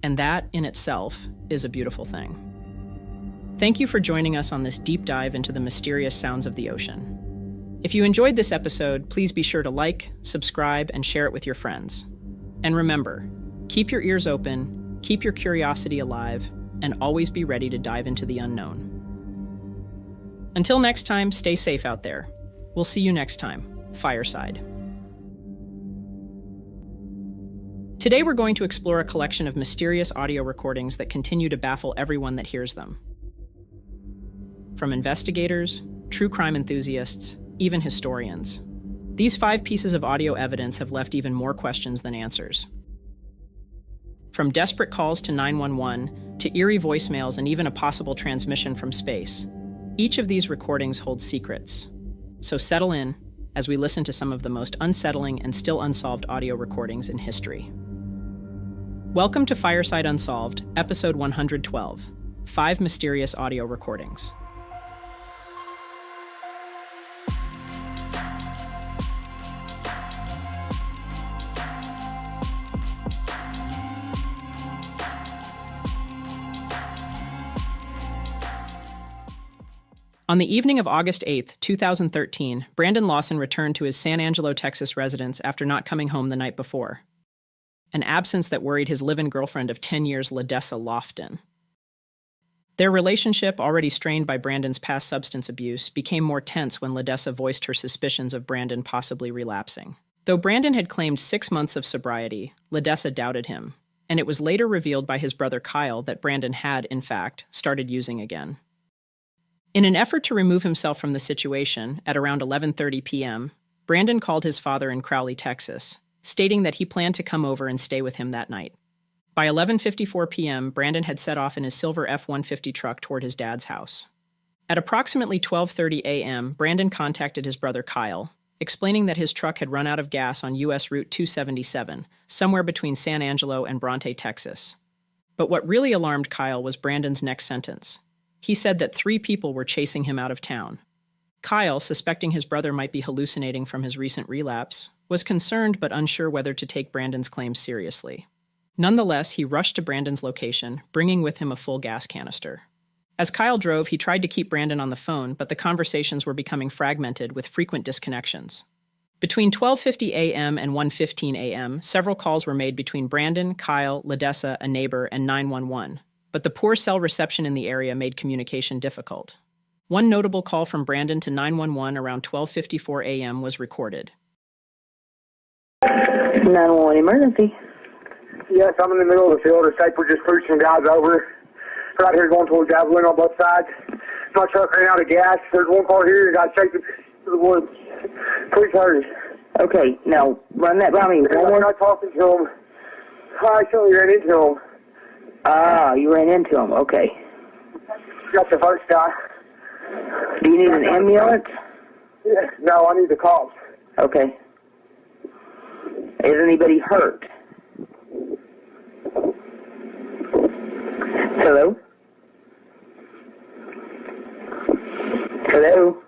And that, in itself, is a beautiful thing. Thank you for joining us on this deep dive into the mysterious sounds of the ocean. If you enjoyed this episode, please be sure to like, subscribe, and share it with your friends. And remember, keep your ears open, keep your curiosity alive, and always be ready to dive into the unknown. Until next time, stay safe out there. We'll see you next time. Fireside. Today we're going to explore a collection of mysterious audio recordings that continue to baffle everyone that hears them. From investigators, true crime enthusiasts, even historians. These 5 pieces of audio evidence have left even more questions than answers. From desperate calls to 911, to eerie voicemails and even a possible transmission from space, each of these recordings holds secrets. So settle in as we listen to some of the most unsettling and still unsolved audio recordings in history. Welcome to Fireside Unsolved, episode 112, 5 mysterious audio recordings. On the evening of August 8, 2013, Brandon Lawson returned to his San Angelo, Texas residence after not coming home the night before. An absence that worried his live-in girlfriend of 10 years, Ledessa Lofton. Their relationship, already strained by Brandon's past substance abuse, became more tense when Ledessa voiced her suspicions of Brandon possibly relapsing. Though Brandon had claimed 6 months of sobriety, Ledessa doubted him, and it was later revealed by his brother Kyle that Brandon had, in fact, started using again. In an effort to remove himself from the situation, at around 11:30 p.m., Brandon called his father in Crowley, Texas, stating that he planned to come over and stay with him that night. By 11:54 p.m., Brandon had set off in his silver F-150 truck toward his dad's house. At approximately 12:30 a.m., Brandon contacted his brother Kyle, explaining that his truck had run out of gas on U.S. Route 277, somewhere between San Angelo and Bronte, Texas. But what really alarmed Kyle was Brandon's next sentence. He said that 3 people were chasing him out of town. Kyle, suspecting his brother might be hallucinating from his recent relapse, was concerned but unsure whether to take Brandon's claims seriously. Nonetheless, he rushed to Brandon's location, bringing with him a full gas canister. As Kyle drove, he tried to keep Brandon on the phone, but the conversations were becoming fragmented with frequent disconnections. Between 12:50 a.m. and 1:15 a.m., several calls were made between Brandon, Kyle, Ledessa, a neighbor, and 911, but the poor cell reception in the area made communication difficult. One notable call from Brandon to 911 around 12:54 a.m. was recorded. 911 emergency. Yes, I'm in the middle of the field. The Saper just pushed some guys over. Right here going towards Javelin on both sides. My truck ran out of gas. There's one car here that got taken to the woods. Please hurry. Okay, now run that by me. I'm not talking to him. I actually ran into him. Ah, you ran into him. Okay. Got the first guy. Do you need an ambulance? Yeah, no, I need the cops. Okay. Is anybody hurt? Hello? Hello?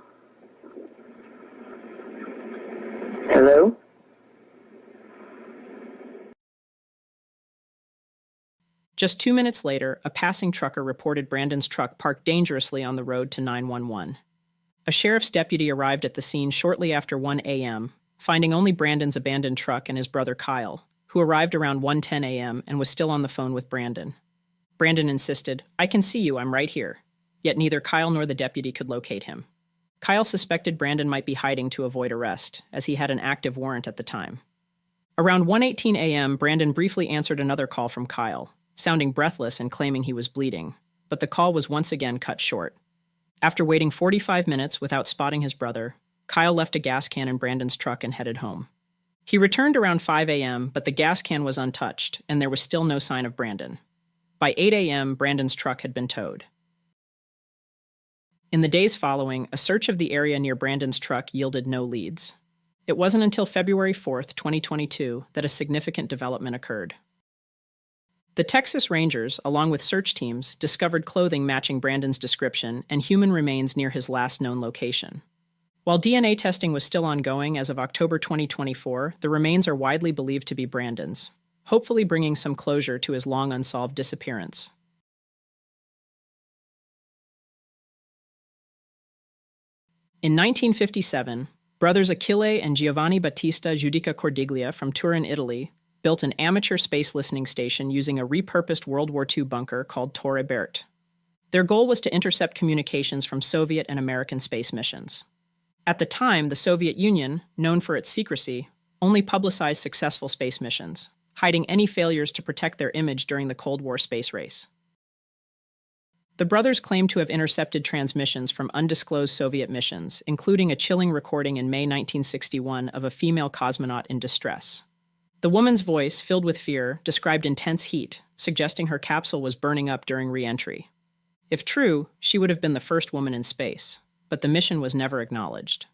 Hello? Just 2 minutes later, a passing trucker reported Brandon's truck parked dangerously on the road to 911. A sheriff's deputy arrived at the scene shortly after 1 a.m., finding only Brandon's abandoned truck and his brother Kyle, who arrived around 1:10 a.m. and was still on the phone with Brandon. Brandon insisted, "I can see you, I'm right here." Yet neither Kyle nor the deputy could locate him. Kyle suspected Brandon might be hiding to avoid arrest, as he had an active warrant at the time. Around 1:18 a.m., Brandon briefly answered another call from Kyle, sounding breathless and claiming he was bleeding, but the call was once again cut short. After waiting 45 minutes without spotting his brother, Kyle left a gas can in Brandon's truck and headed home. He returned around 5 a.m., but the gas can was untouched, and there was still no sign of Brandon. By 8 a.m., Brandon's truck had been towed. In the days following, a search of the area near Brandon's truck yielded no leads. It wasn't until February 4th, 2022, that a significant development occurred. The Texas Rangers, along with search teams, discovered clothing matching Brandon's description and human remains near his last known location. While DNA testing was still ongoing as of October 2024, the remains are widely believed to be Brandon's, hopefully bringing some closure to his long unsolved disappearance. In 1957, brothers Achille and Giovanni Battista Giudica Cordiglia from Turin, Italy, built an amateur space listening station using a repurposed World War II bunker called Torre Bert. Their goal was to intercept communications from Soviet and American space missions. At the time, the Soviet Union, known for its secrecy, only publicized successful space missions, hiding any failures to protect their image during the Cold War space race. The brothers claimed to have intercepted transmissions from undisclosed Soviet missions, including a chilling recording in May 1961 of a female cosmonaut in distress. The woman's voice, filled with fear, described intense heat, suggesting her capsule was burning up during re-entry. If true, she would have been the first woman in space, but the mission was never acknowledged.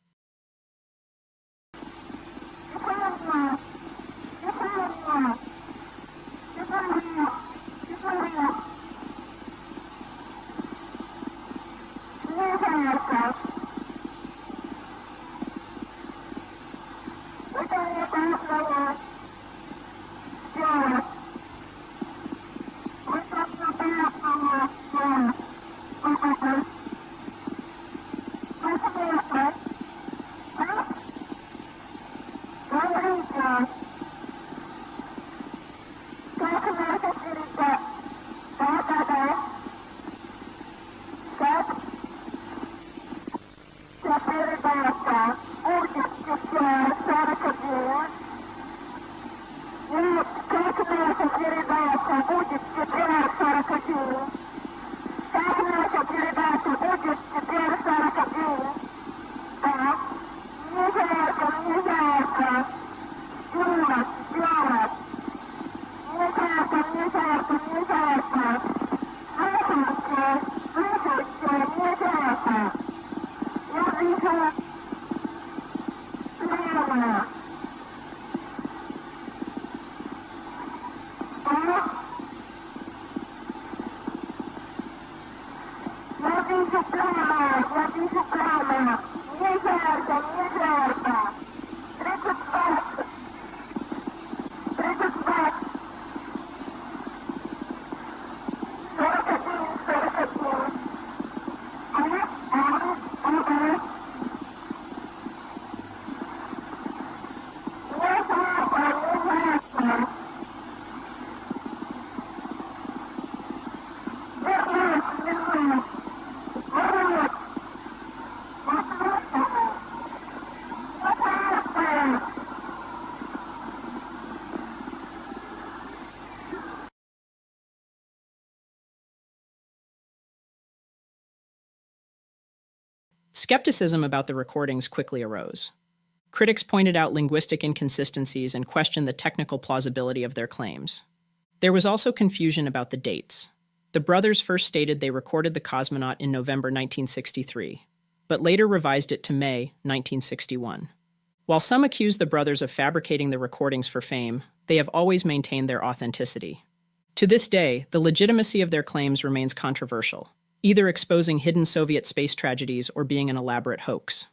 Skepticism about the recordings quickly arose. Critics pointed out linguistic inconsistencies and questioned the technical plausibility of their claims. There was also confusion about the dates. The brothers first stated they recorded the cosmonaut in November 1963, but later revised it to May 1961. While some accused the brothers of fabricating the recordings for fame, they have always maintained their authenticity. To this day, the legitimacy of their claims remains controversial, either exposing hidden Soviet space tragedies or being an elaborate hoax.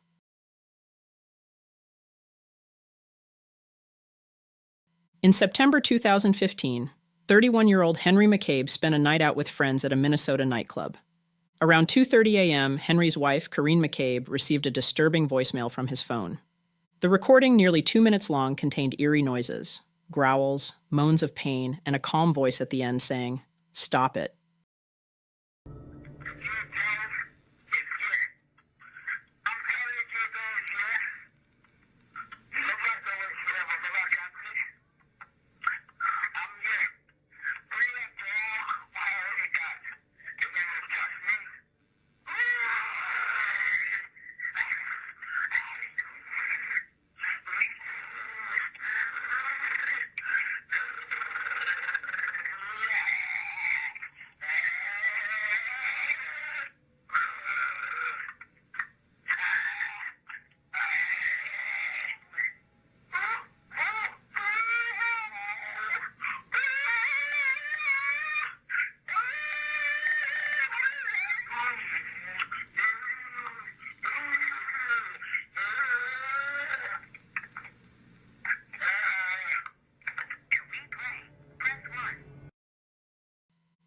In September 2015, 31-year-old Henry McCabe spent a night out with friends at a Minnesota nightclub. Around 2:30 a.m., Henry's wife, Corinne McCabe, received a disturbing voicemail from his phone. The recording, nearly 2 minutes long, contained eerie noises, growls, moans of pain, and a calm voice at the end saying, "Stop it."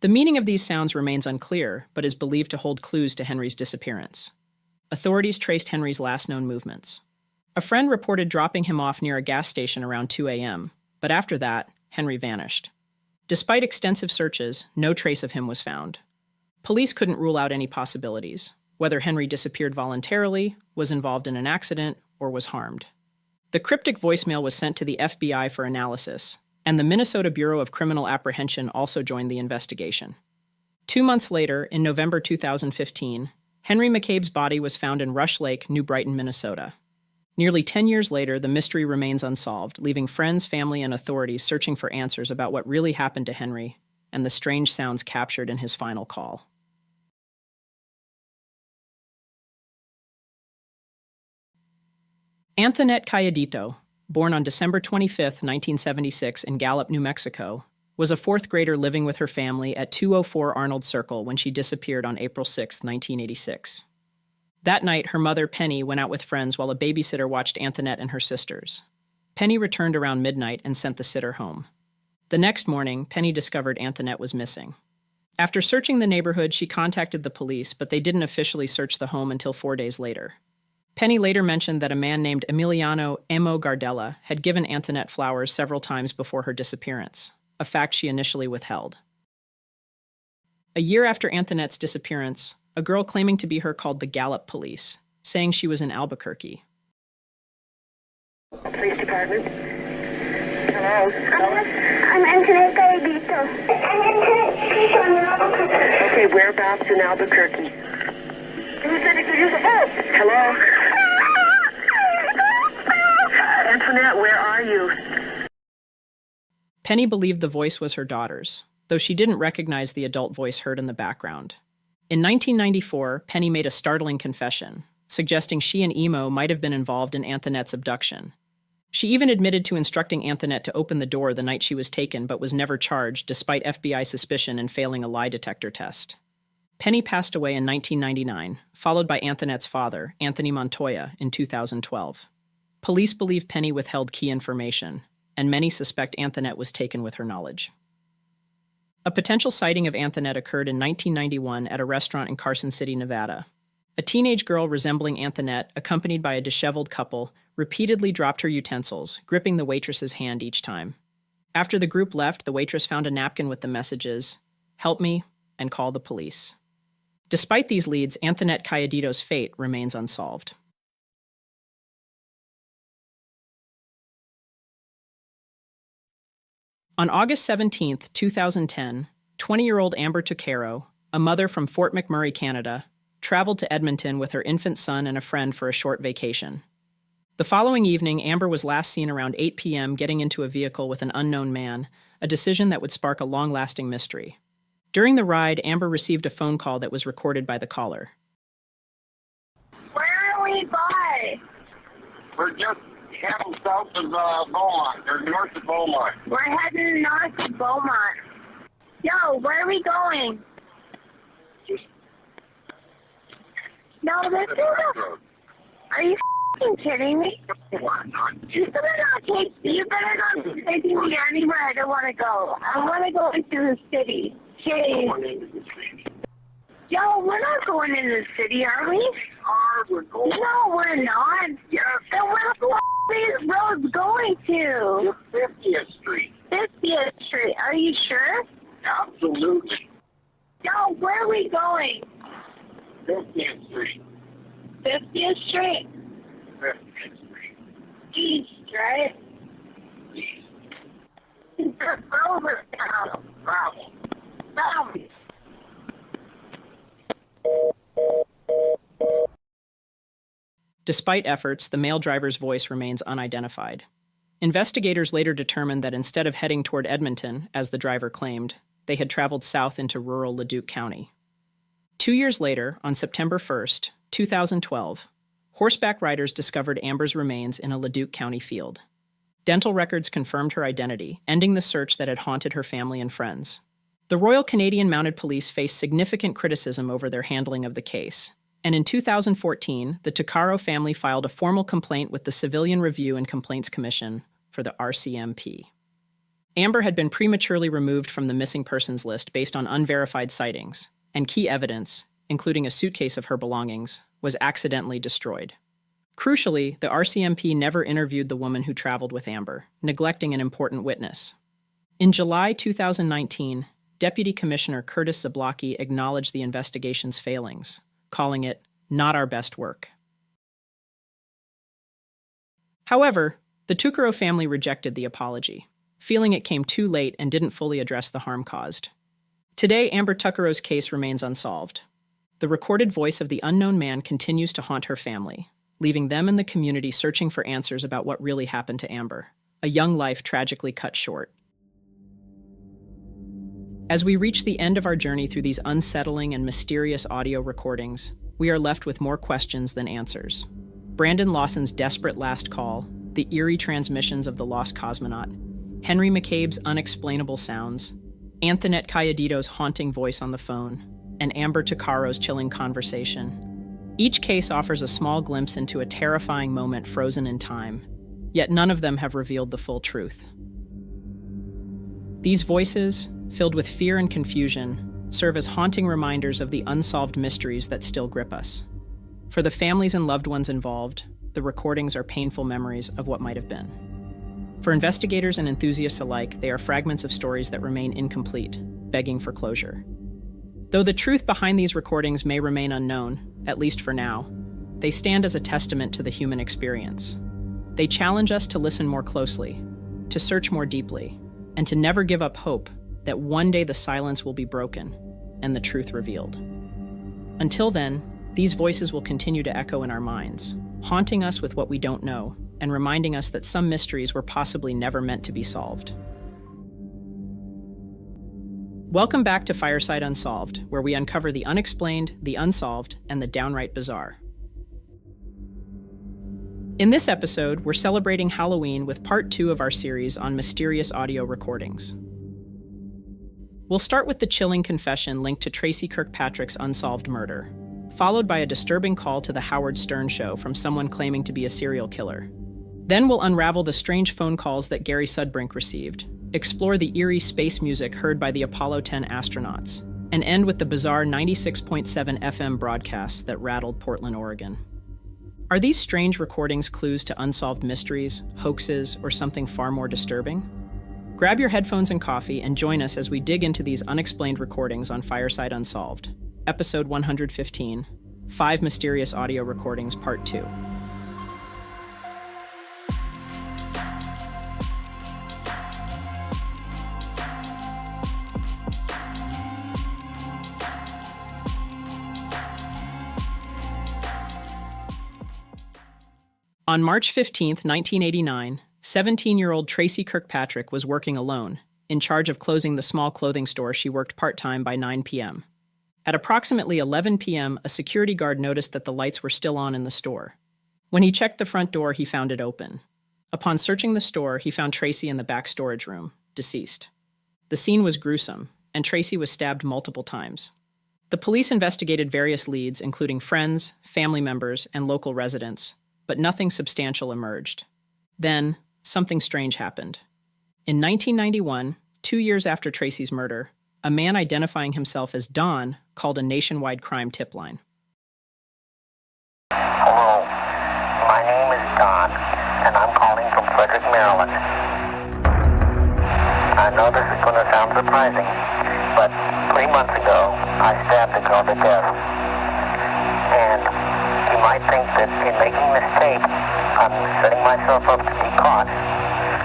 The meaning of these sounds remains unclear, but is believed to hold clues to Henry's disappearance. Authorities traced Henry's last known movements. A friend reported dropping him off near a gas station around 2 a.m., but after that, Henry vanished. Despite extensive searches, no trace of him was found. Police couldn't rule out any possibilities, whether Henry disappeared voluntarily, was involved in an accident, or was harmed. The cryptic voicemail was sent to the FBI for analysis, and the Minnesota Bureau of Criminal Apprehension also joined the investigation. 2 months later, in November 2015, Henry McCabe's body was found in Rush Lake, New Brighton, Minnesota. Nearly 10 years later, the mystery remains unsolved, leaving friends, family, and authorities searching for answers about what really happened to Henry and the strange sounds captured in his final call. Antoinette Calladito, born on December 25, 1976 in Gallup, New Mexico, was a fourth grader living with her family at 204 Arnold Circle when she disappeared on April 6, 1986. That night, her mother, Penny, went out with friends while a babysitter watched Antoinette and her sisters. Penny returned around midnight and sent the sitter home. The next morning, Penny discovered Antoinette was missing. After searching the neighborhood, she contacted the police, but they didn't officially search the home until 4 days later. Penny later mentioned that a man named Emiliano Emo Gardella had given Antoinette flowers several times before her disappearance, a fact she initially withheld. A year after Antoinette's disappearance, a girl claiming to be her called the Gallup police, saying she was in Albuquerque. Police department. Hello. I'm Antoinette Calladito. Okay, whereabouts in Albuquerque? Who said you could use a phone? Hello? Antoinette, where are you? Penny believed the voice was her daughter's, though she didn't recognize the adult voice heard in the background. In 1994, Penny made a startling confession, suggesting she and Emo might have been involved in Antoinette's abduction. She even admitted to instructing Antoinette to open the door the night she was taken, but was never charged despite FBI suspicion and failing a lie detector test. Penny passed away in 1999, followed by Anthonette's father, Anthony Montoya, in 2012. Police believe Penny withheld key information, and many suspect Anthonette was taken with her knowledge. A potential sighting of Anthonette occurred in 1991 at a restaurant in Carson City, Nevada. A teenage girl resembling Anthonette, accompanied by a disheveled couple, repeatedly dropped her utensils, gripping the waitress's hand each time. After the group left, the waitress found a napkin with the messages, "Help me," and "Call the police." Despite these leads, Anthonette Cayedito's fate remains unsolved. On August 17, 2010, 20-year-old Amber Tucaro, a mother from Fort McMurray, Canada, traveled to Edmonton with her infant son and a friend for a short vacation. The following evening, Amber was last seen around 8 p.m. getting into a vehicle with an unknown man, a decision that would spark a long-lasting mystery. During the ride, Amber received a phone call that was recorded by the caller. Where are we by? We're just heading south of Beaumont, or north of Beaumont. We're heading north of Beaumont. Yo, where are we going? No, this is a... Are you f***ing kidding me? You better not be taking me anywhere I don't want to go. I want to go into the city. Jeez. Yo, we're not going into the city, are we? No, we're not. Yes. Then where the f*** are these roads going to? 50th Street. 50th Street. Are you sure? Absolutely. Yo, where are we going? 50th Street. 50th Street? 50th Street. East, right? East. Over town. Bravo. Bravo. Despite efforts, the male driver's voice remains unidentified. Investigators later determined that instead of heading toward Edmonton, as the driver claimed, they had traveled south into rural Leduc County. 2 years later, on September 1st, 2012, horseback riders discovered Amber's remains in a Leduc County field. Dental records confirmed her identity, ending the search that had haunted her family and friends. The Royal Canadian Mounted Police faced significant criticism over their handling of the case, and in 2014, the Tucaro family filed a formal complaint with the Civilian Review and Complaints Commission, for the RCMP. Amber had been prematurely removed from the missing persons list based on unverified sightings, and key evidence, including a suitcase of her belongings, was accidentally destroyed. Crucially, the RCMP never interviewed the woman who traveled with Amber, neglecting an important witness. In July 2019, Deputy Commissioner Curtis Zablocki acknowledged the investigation's failings, calling it not our best work. However, the Tucaro family rejected the apology, feeling it came too late and didn't fully address the harm caused. Today, Amber Tucaro's case remains unsolved. The recorded voice of the unknown man continues to haunt her family, leaving them and the community searching for answers about what really happened to Amber, a young life tragically cut short. As we reach the end of our journey through these unsettling and mysterious audio recordings, we are left with more questions than answers. Brandon Lawson's desperate last call, the eerie transmissions of the lost cosmonaut, Henry McCabe's unexplainable sounds, Anthonette Cayedito's haunting voice on the phone, and Amber Tucaro's chilling conversation. Each case offers a small glimpse into a terrifying moment frozen in time, yet none of them have revealed the full truth. These voices, filled with fear and confusion, serve as haunting reminders of the unsolved mysteries that still grip us. For the families and loved ones involved, the recordings are painful memories of what might have been. For investigators and enthusiasts alike, they are fragments of stories that remain incomplete, begging for closure. Though the truth behind these recordings may remain unknown, at least for now, they stand as a testament to the human experience. They challenge us to listen more closely, to search more deeply, and to never give up hope that one day the silence will be broken and the truth revealed. Until then, these voices will continue to echo in our minds, haunting us with what we don't know and reminding us that some mysteries were possibly never meant to be solved. Welcome back to Fireside Unsolved, where we uncover the unexplained, the unsolved, and the downright bizarre. In this episode, we're celebrating Halloween with part 2 of our series on mysterious audio recordings. We'll start with the chilling confession linked to Tracy Kirkpatrick's unsolved murder, followed by a disturbing call to the Howard Stern Show from someone claiming to be a serial killer. Then we'll unravel the strange phone calls that Gary Sudbrink received, explore the eerie space music heard by the Apollo 10 astronauts, and end with the bizarre 96.7 FM broadcast that rattled Portland, Oregon. Are these strange recordings clues to unsolved mysteries, hoaxes, or something far more disturbing? Grab your headphones and coffee and join us as we dig into these unexplained recordings on Fireside Unsolved, Episode 115, 5 Mysterious Audio Recordings, Part 2. On March 15, 1989, 17-year-old Tracy Kirkpatrick was working alone, in charge of closing the small clothing store she worked part-time by 9 p.m. At approximately 11 p.m., a security guard noticed that the lights were still on in the store. When he checked the front door, he found it open. Upon searching the store, he found Tracy in the back storage room, deceased. The scene was gruesome, and Tracy was stabbed multiple times. The police investigated various leads, including friends, family members, and local residents, but nothing substantial emerged. Then, something strange happened. In 1991, 2 years after Tracy's murder, a man identifying himself as Don called a nationwide crime tip line. Hello, my name is Don, and I'm calling from Frederick, Maryland. I know this is going to sound surprising, but 3 months ago, I stabbed a girl to death. And you might think that in making this tape, I'm setting myself up to be caught,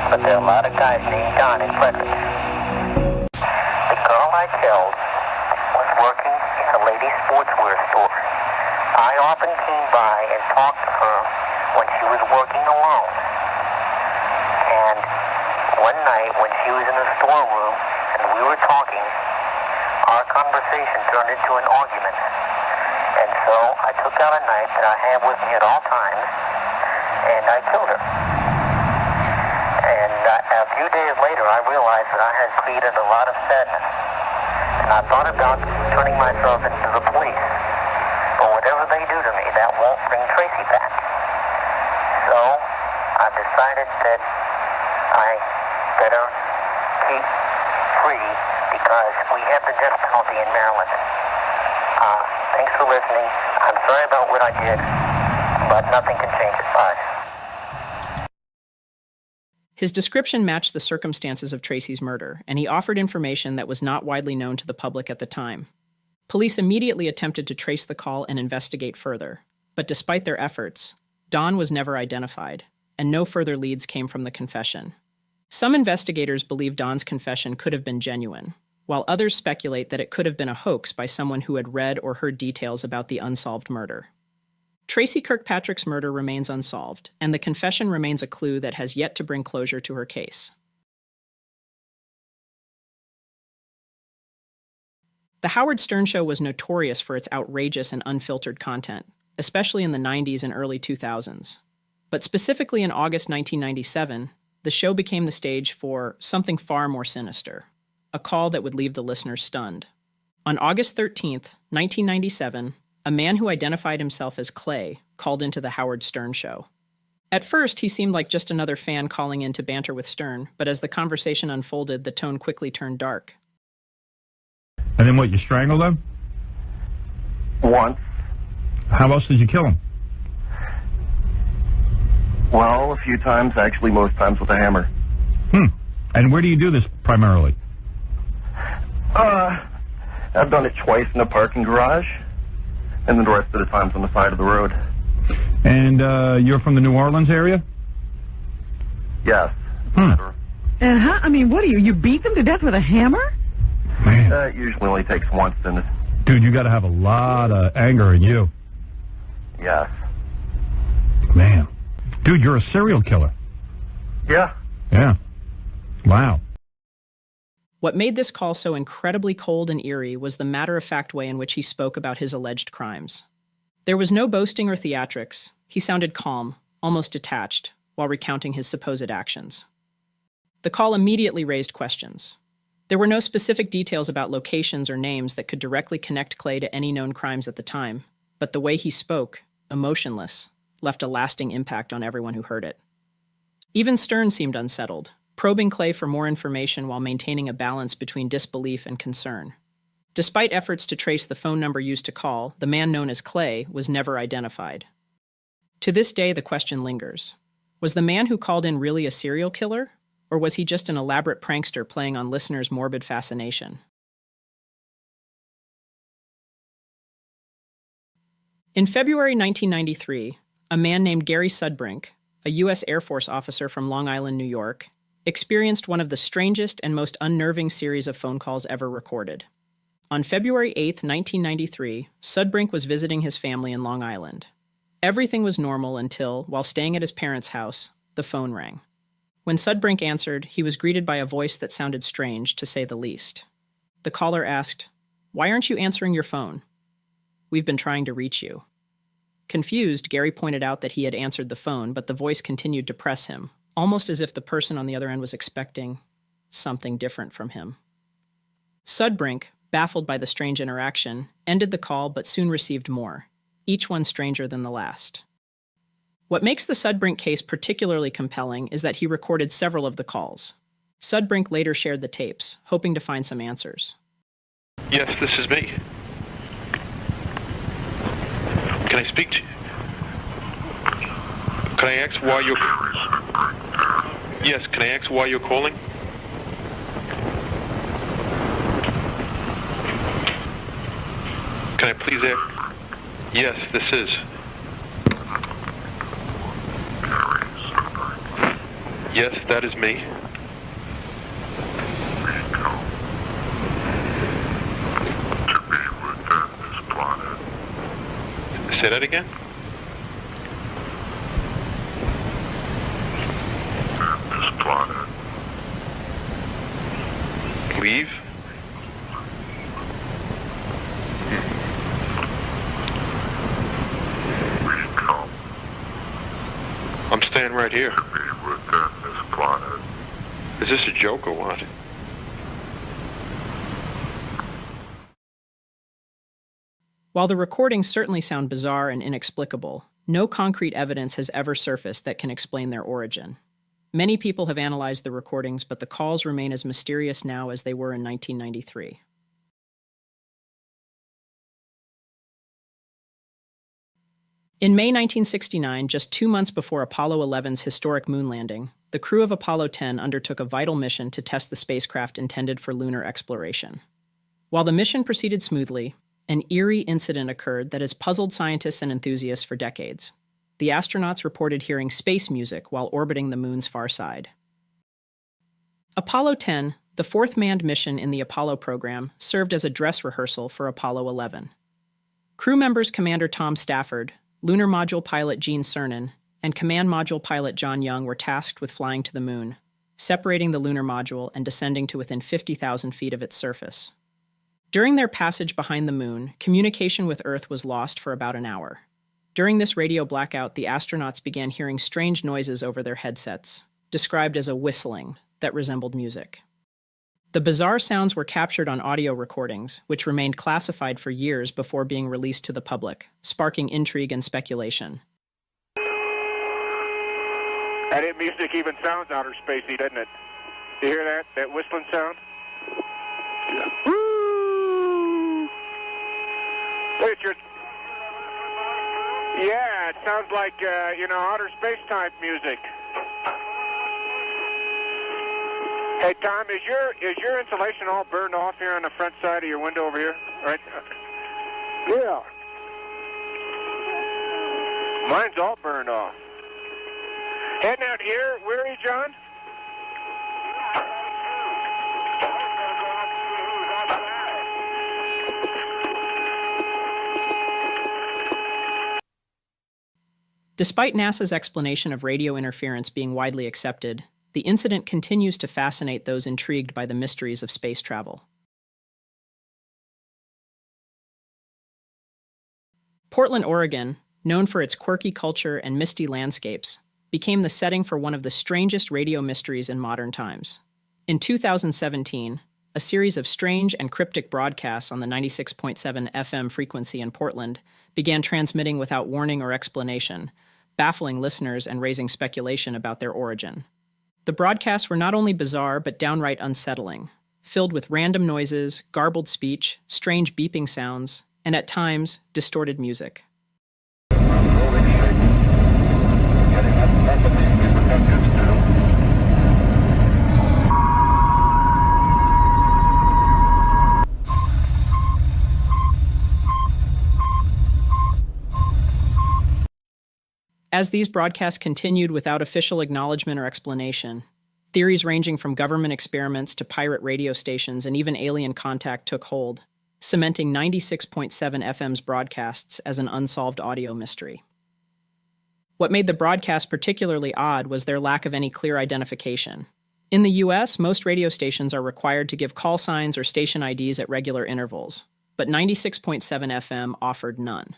but there are a lot of guys named Don in Frederick. The girl I killed was working in a ladies' sportswear store. I often came by and talked to her when she was working alone. And one night when she was in the storeroom and we were talking, our conversation turned into an argument. And so I took out a knife that I have with me at all times, and I killed her. And a few days later, I realized that I had created a lot of sadness. And I thought about turning myself into the police. But whatever they do to me, that won't bring Tracy back. So I decided that I better keep free because we have the death penalty in Maryland. Thanks for listening. I'm sorry about what I did, but nothing can change it. Bye. His description matched the circumstances of Tracy's murder, and he offered information that was not widely known to the public at the time. Police immediately attempted to trace the call and investigate further, but despite their efforts, Don was never identified, and no further leads came from the confession. Some investigators believe Don's confession could have been genuine, while others speculate that it could have been a hoax by someone who had read or heard details about the unsolved murder. Tracy Kirkpatrick's murder remains unsolved, and the confession remains a clue that has yet to bring closure to her case. The Howard Stern Show was notorious for its outrageous and unfiltered content, especially in the 90s and early 2000s. But specifically in August 1997, the show became the stage for something far more sinister. A call that would leave the listeners stunned. On August 13th, 1997, a man who identified himself as Clay called into the Howard Stern Show. At first, he seemed like just another fan calling in to banter with Stern, but as the conversation unfolded, the tone quickly turned dark. And then what, you strangled him? Once. How else did you kill him? Well, a few times, actually most times with a hammer. And where do you do this primarily? I've done it twice in a parking garage, and then the rest of the times on the side of the road. And you're from the New Orleans area? Yes. And how, I mean, what are you? You beat them to death with a hammer? Man. It usually only takes once, and Dude, you got to have a lot of anger in you. yes. Man. Dude, you're a serial killer. Yeah. Yeah. Wow. What made this call so incredibly cold and eerie was the matter-of-fact way in which he spoke about his alleged crimes. There was no boasting or theatrics. He sounded calm, almost detached, while recounting his supposed actions. The call immediately raised questions. There were no specific details about locations or names that could directly connect Clay to any known crimes at the time, but the way he spoke, emotionless, left a lasting impact on everyone who heard it. Even Stern seemed unsettled, probing Clay for more information while maintaining a balance between disbelief and concern. Despite efforts to trace the phone number used to call, the man known as Clay was never identified. To this day, the question lingers. Was the man who called in really a serial killer? Or was he just an elaborate prankster playing on listeners' morbid fascination? In February 1993, a man named Gary Sudbrink, a U.S. Air Force officer from Long Island, New York, experienced one of the strangest and most unnerving series of phone calls ever recorded. On February 8, 1993, Sudbrink was visiting his family in Long Island. Everything was normal until, while staying at his parents' house, the phone rang. When Sudbrink answered, he was greeted by a voice that sounded strange, to say the least. The caller asked, "Why aren't you answering your phone? We've been trying to reach you." Confused, Gary pointed out that he had answered the phone, but the voice continued to press him, almost as if the person on the other end was expecting something different from him. Sudbrink, baffled by the strange interaction, ended the call but soon received more, each one stranger than the last. What makes the Sudbrink case particularly compelling is that he recorded several of the calls. Sudbrink later shared the tapes, hoping to find some answers. Yes, this is me. Can I speak to you? Can I ask why you're... Yes, can I ask why you're calling? Can I please ask? Yes, this is. Yes, that is me. Say that again? This planet. Leave? I'm staying right here. Is this a joke or what? While the recordings certainly sound bizarre and inexplicable, no concrete evidence has ever surfaced that can explain their origin. Many people have analyzed the recordings, but the calls remain as mysterious now as they were in 1993. In May 1969, just 2 months before Apollo 11's historic moon landing, the crew of Apollo 10 undertook a vital mission to test the spacecraft intended for lunar exploration. While the mission proceeded smoothly, an eerie incident occurred that has puzzled scientists and enthusiasts for decades. The astronauts reported hearing space music while orbiting the moon's far side. Apollo 10, the fourth manned mission in the Apollo program, served as a dress rehearsal for Apollo 11. Crew members Commander Tom Stafford, Lunar Module pilot Gene Cernan, and Command Module pilot John Young were tasked with flying to the moon, separating the lunar module and descending to within 50,000 feet of its surface. During their passage behind the moon, communication with Earth was lost for about an hour. During this radio blackout, the astronauts began hearing strange noises over their headsets, described as a whistling that resembled music. The bizarre sounds were captured on audio recordings, which remained classified for years before being released to the public, sparking intrigue and speculation. That music even sounds outer spacey, doesn't it? You hear that? That whistling sound? Yeah. Woo! Look at your... Yeah, it sounds like, outer space type music. Hey, Tom, is your insulation all burned off here on the front side of your window over here? Right? Yeah. Mine's all burned off. Heading out here, where are you, John? Despite NASA's explanation of radio interference being widely accepted, the incident continues to fascinate those intrigued by the mysteries of space travel. Portland, Oregon, known for its quirky culture and misty landscapes, became the setting for one of the strangest radio mysteries in modern times. In 2017, a series of strange and cryptic broadcasts on the 96.7 FM frequency in Portland began transmitting without warning or explanation, baffling listeners and raising speculation about their origin. The broadcasts were not only bizarre but downright unsettling, filled with random noises, garbled speech, strange beeping sounds, and at times, distorted music. As these broadcasts continued without official acknowledgement or explanation, theories ranging from government experiments to pirate radio stations and even alien contact took hold, cementing 96.7 FM's broadcasts as an unsolved audio mystery. What made the broadcast particularly odd was their lack of any clear identification. In the US, most radio stations are required to give call signs or station IDs at regular intervals, but 96.7 FM offered none.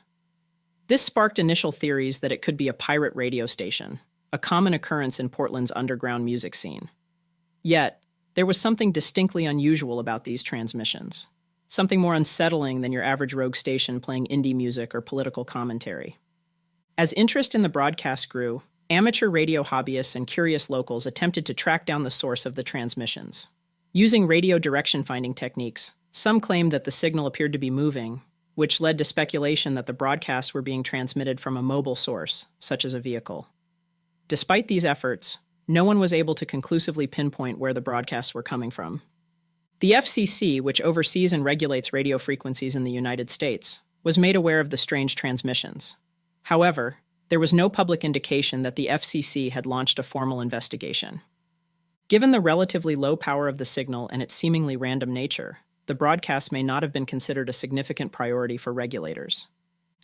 This sparked initial theories that it could be a pirate radio station, a common occurrence in Portland's underground music scene. Yet, there was something distinctly unusual about these transmissions, something more unsettling than your average rogue station playing indie music or political commentary. As interest in the broadcast grew, amateur radio hobbyists and curious locals attempted to track down the source of the transmissions. Using radio direction-finding techniques, some claimed that the signal appeared to be moving, which led to speculation that the broadcasts were being transmitted from a mobile source, such as a vehicle. Despite these efforts, no one was able to conclusively pinpoint where the broadcasts were coming from. The FCC, which oversees and regulates radio frequencies in the United States, was made aware of the strange transmissions. However, there was no public indication that the FCC had launched a formal investigation. Given the relatively low power of the signal and its seemingly random nature, the broadcast may not have been considered a significant priority for regulators.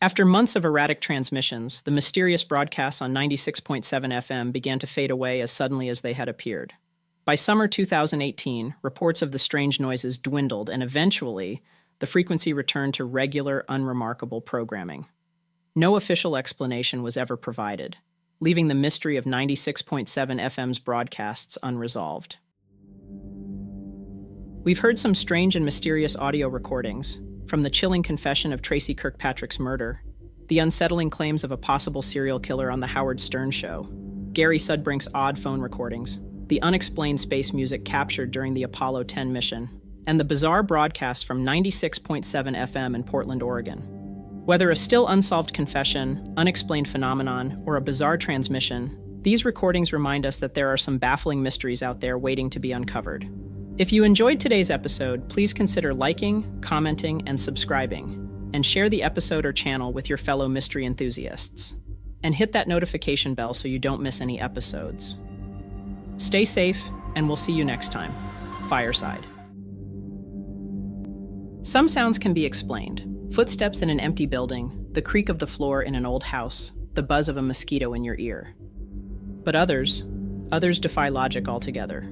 After months of erratic transmissions, the mysterious broadcasts on 96.7 FM began to fade away as suddenly as they had appeared. By summer 2018, reports of the strange noises dwindled, and eventually, the frequency returned to regular, unremarkable programming. No official explanation was ever provided, leaving the mystery of 96.7 FM's broadcasts unresolved. We've heard some strange and mysterious audio recordings, from the chilling confession of Tracy Kirkpatrick's murder, the unsettling claims of a possible serial killer on The Howard Stern Show, Gary Sudbrink's odd phone recordings, the unexplained space music captured during the Apollo 10 mission, and the bizarre broadcast from 96.7 FM in Portland, Oregon. Whether a still unsolved confession, unexplained phenomenon, or a bizarre transmission, these recordings remind us that there are some baffling mysteries out there waiting to be uncovered. If you enjoyed today's episode, please consider liking, commenting, and subscribing, and share the episode or channel with your fellow mystery enthusiasts. And hit that notification bell so you don't miss any episodes. Stay safe, and we'll see you next time. Fireside. Some sounds can be explained. Footsteps in an empty building, the creak of the floor in an old house, the buzz of a mosquito in your ear. But others defy logic altogether.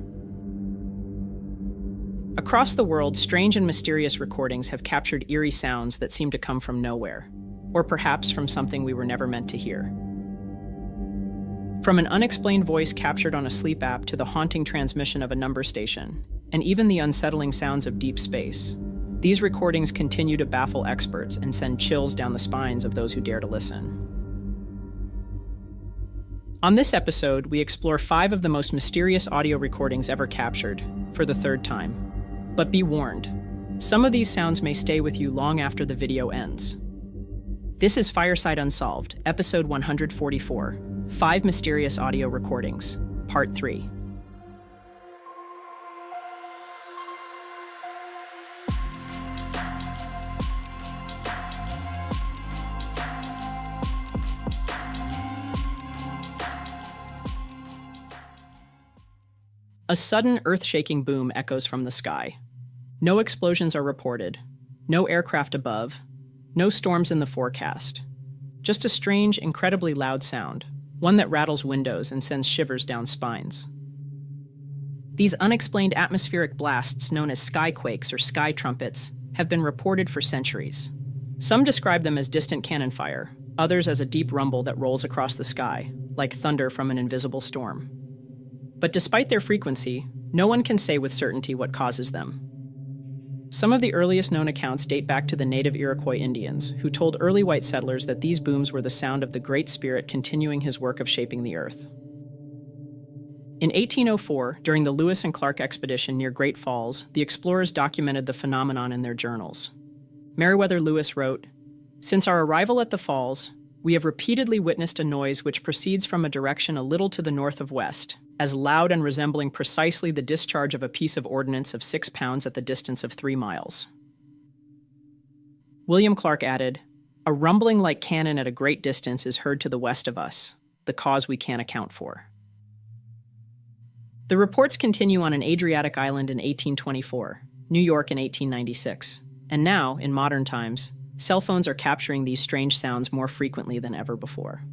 Across the world, strange and mysterious recordings have captured eerie sounds that seem to come from nowhere, or perhaps from something we were never meant to hear. From an unexplained voice captured on a sleep app to the haunting transmission of a number station, and even the unsettling sounds of deep space, these recordings continue to baffle experts and send chills down the spines of those who dare to listen. On this episode, we explore 5 of the most mysterious audio recordings ever captured, for the 3rd time. But be warned, some of these sounds may stay with you long after the video ends. This is Fireside Unsolved, episode 144, 5 Mysterious Audio Recordings, part 3. A sudden earth-shaking boom echoes from the sky. No explosions are reported, no aircraft above, no storms in the forecast. Just a strange, incredibly loud sound, one that rattles windows and sends shivers down spines. These unexplained atmospheric blasts, known as skyquakes or sky trumpets, have been reported for centuries. Some describe them as distant cannon fire, others as a deep rumble that rolls across the sky, like thunder from an invisible storm. But despite their frequency, no one can say with certainty what causes them. Some of the earliest known accounts date back to the native Iroquois Indians, who told early white settlers that these booms were the sound of the Great Spirit continuing his work of shaping the earth. In 1804, during the Lewis and Clark expedition near Great Falls, the explorers documented the phenomenon in their journals. Meriwether Lewis wrote, "Since our arrival at the falls, we have repeatedly witnessed a noise which proceeds from a direction a little to the north of west, as loud and resembling precisely the discharge of a piece of ordnance of 6 pounds at the distance of 3 miles. William Clark added, "A rumbling like cannon at a great distance is heard to the west of us, the cause we can't account for." The reports continue on an Adriatic island in 1824, New York in 1896, and now, in modern times, cell phones are capturing these strange sounds more frequently than ever before.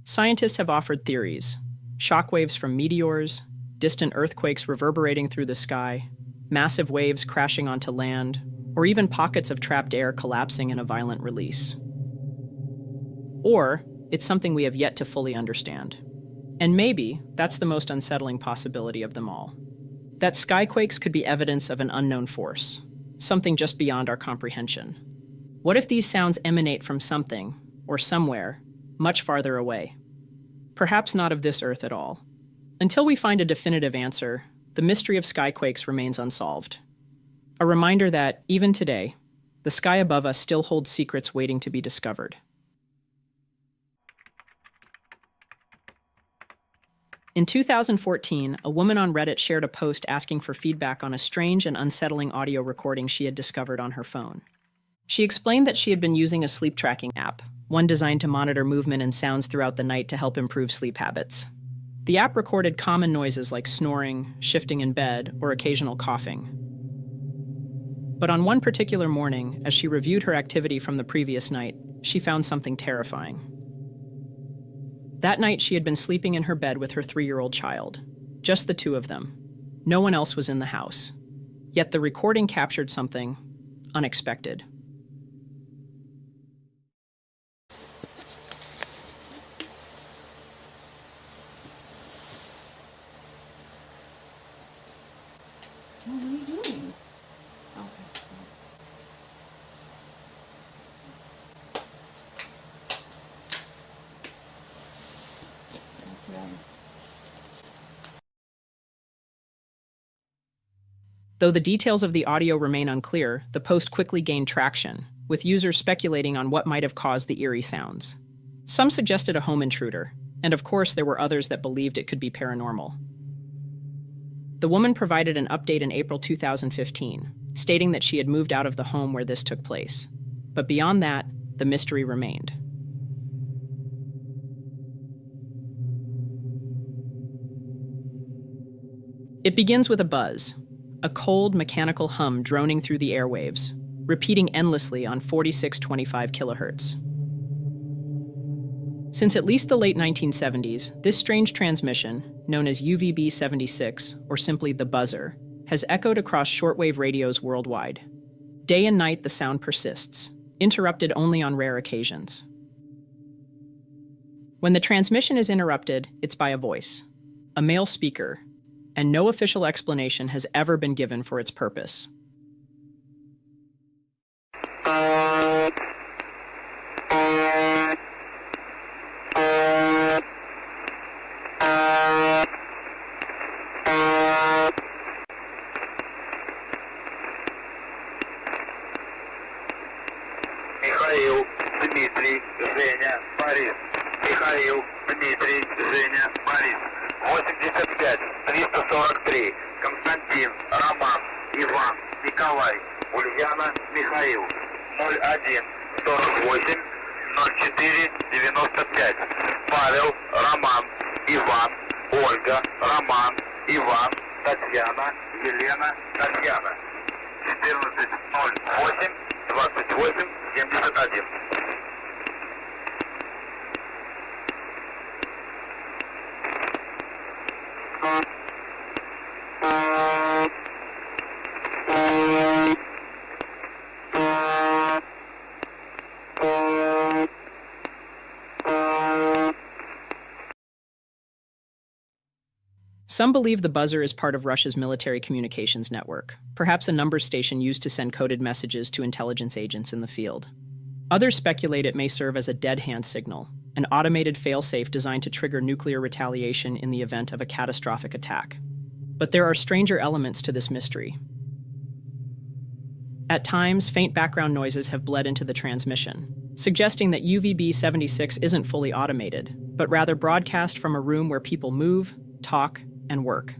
Scientists have offered theories: shockwaves from meteors, distant earthquakes reverberating through the sky, massive waves crashing onto land, or even pockets of trapped air collapsing in a violent release. Or it's something we have yet to fully understand. And maybe that's the most unsettling possibility of them all. That skyquakes could be evidence of an unknown force, something just beyond our comprehension. What if these sounds emanate from something, or somewhere, much farther away? Perhaps not of this Earth at all. Until we find a definitive answer, the mystery of skyquakes remains unsolved. A reminder that, even today, the sky above us still holds secrets waiting to be discovered. In 2014, a woman on Reddit shared a post asking for feedback on a strange and unsettling audio recording she had discovered on her phone. She explained that she had been using a sleep tracking app, one designed to monitor movement and sounds throughout the night to help improve sleep habits. The app recorded common noises like snoring, shifting in bed, or occasional coughing. But on one particular morning, as she reviewed her activity from the previous night, she found something terrifying. That night, she had been sleeping in her bed with her 3-year-old child. Just the two of them. No one else was in the house. Yet the recording captured something unexpected. What are you doing? Though the details of the audio remain unclear, the post quickly gained traction, with users speculating on what might have caused the eerie sounds. Some suggested a home intruder, and of course there were others that believed it could be paranormal. The woman provided an update in April 2015, stating that she had moved out of the home where this took place. But beyond that, the mystery remained. It begins with a buzz, a cold mechanical hum droning through the airwaves, repeating endlessly on 4625 kilohertz. Since at least the late 1970s, this strange transmission, known as UVB-76, or simply the buzzer, has echoed across shortwave radios worldwide. Day and night, the sound persists, interrupted only on rare occasions. When the transmission is interrupted, it's by a voice, a male speaker, and no official explanation has ever been given for its purpose. Михаил, Дмитрий, Женя, Борис. Михаил, Дмитрий, Женя, Борис. 85, 343. Константин, Роман, Иван, Николай, Ульяна, Михаил. 01, 48, 04, 95. Павел, Роман, Иван, Ольга, Роман, Иван, Татьяна, Елена, Татьяна. 14:08, 28:71. Some believe the buzzer is part of Russia's military communications network, perhaps a number station used to send coded messages to intelligence agents in the field. Others speculate it may serve as a dead hand signal, an automated failsafe designed to trigger nuclear retaliation in the event of a catastrophic attack. But there are stranger elements to this mystery. At times, faint background noises have bled into the transmission, suggesting that UVB-76 isn't fully automated, but rather broadcast from a room where people move, talk, and work.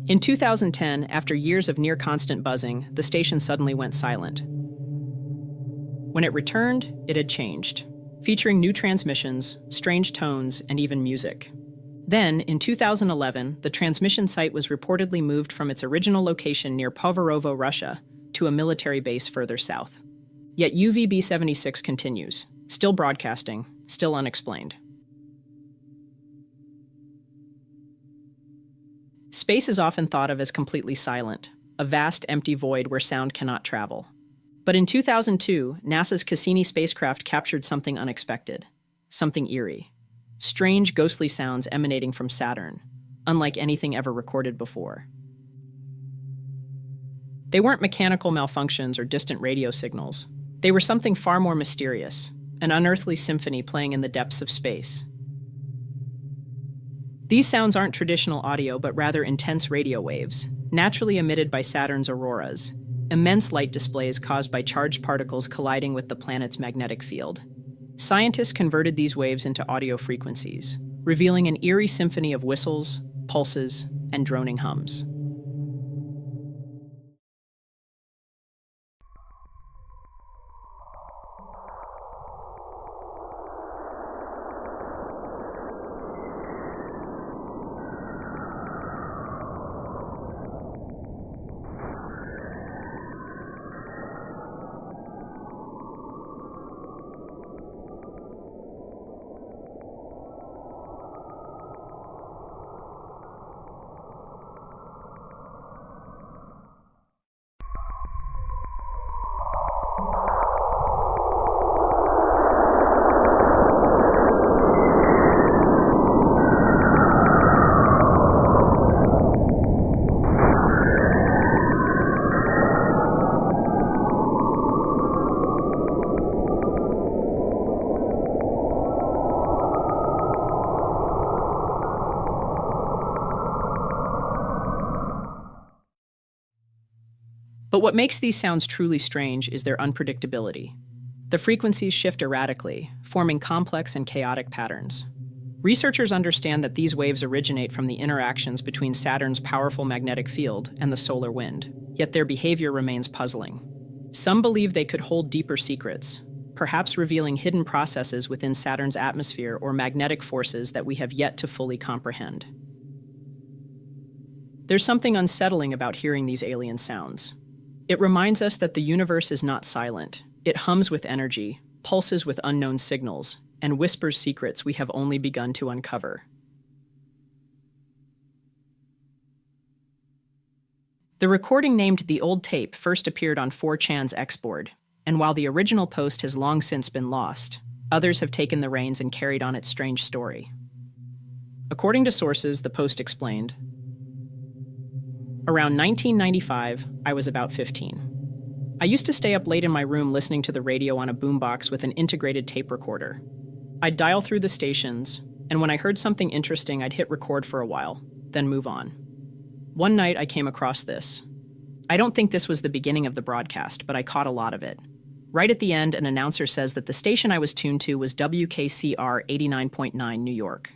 In 2010, after years of near-constant buzzing, the station suddenly went silent. When it returned, it had changed, featuring new transmissions, strange tones, and even music. Then, in 2011, the transmission site was reportedly moved from its original location near Poverovo, Russia, to a military base further south. Yet UVB-76 continues, still broadcasting, still unexplained. Space is often thought of as completely silent, a vast empty void where sound cannot travel. But in 2002, NASA's Cassini spacecraft captured something unexpected, something eerie. Strange, ghostly sounds emanating from Saturn, unlike anything ever recorded before. They weren't mechanical malfunctions or distant radio signals. They were something far more mysterious, an unearthly symphony playing in the depths of space. These sounds aren't traditional audio, but rather intense radio waves, naturally emitted by Saturn's auroras, immense light displays caused by charged particles colliding with the planet's magnetic field. Scientists converted these waves into audio frequencies, revealing an eerie symphony of whistles, pulses, and droning hums. But what makes these sounds truly strange is their unpredictability. The frequencies shift erratically, forming complex and chaotic patterns. Researchers understand that these waves originate from the interactions between Saturn's powerful magnetic field and the solar wind, yet their behavior remains puzzling. Some believe they could hold deeper secrets, perhaps revealing hidden processes within Saturn's atmosphere or magnetic forces that we have yet to fully comprehend. There's something unsettling about hearing these alien sounds. It reminds us that the universe is not silent. It hums with energy, pulses with unknown signals, and whispers secrets we have only begun to uncover. The recording named The Old Tape first appeared on 4chan's Xboard, and while the original post has long since been lost, others have taken the reins and carried on its strange story. According to sources, the post explained, "Around 1995, I was about 15. I used to stay up late in my room listening to the radio on a boombox with an integrated tape recorder. I'd dial through the stations, and when I heard something interesting, I'd hit record for a while, then move on. One night, I came across this. I don't think this was the beginning of the broadcast, but I caught a lot of it. Right at the end, an announcer says that the station I was tuned to was WKCR 89.9 New York.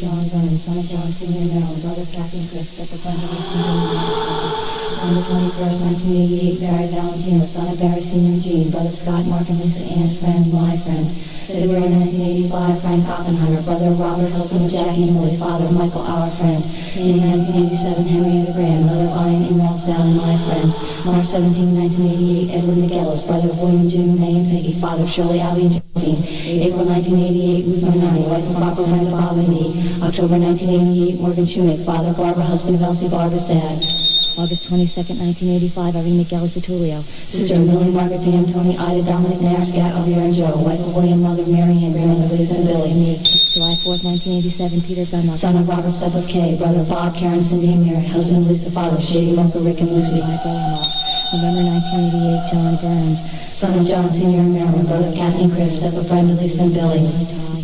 John Burns, son of John Senior Maryland, brother of Kathy and Chris, step of December 21st, 1988, Barry Valentino, son of Barry Senior and Jean, brother of Scott, Mark and Lisa, Ann's friend, my friend. February 1985, Frank Oppenheimer, brother of Robert, husband of Jackie and Millie, father of Michael, our friend. May 1987, Henrietta Graham, mother of Ian, Emerald, Sally, my friend. March 17, 1988, Edward McGillis, brother of William, Jim, May, and Peggy, father of Shirley, Abby, and Josephine. April 1988, Ruth Manani, wife of Barbara, friend of Bob and me. October 1988, Morgan Schunick, father of Barbara, husband of Elsie, Barbara's dad. August 22nd, 1985, Irene McGillis DeTulio. Sister of Millie, Margaret, Dan, Tony, Ida, Dominic, Nair, Scat, Javier, and Joe. Wife of William, mother of Mary Ann, grandmother of Lisa and Billy, and me. July 4th, 1987, Peter Gunlock, son of Robert, step of Kay, brother of Bob, Karen, Cindy, and Mary, husband of Lisa, father of Shady, Mocha, Rick, and Lucy. My brother-in-law. November 1988, John Burns, son of John Senior and Marilyn, brother of Kathy and Chris, step of friend of Lisa and Billy.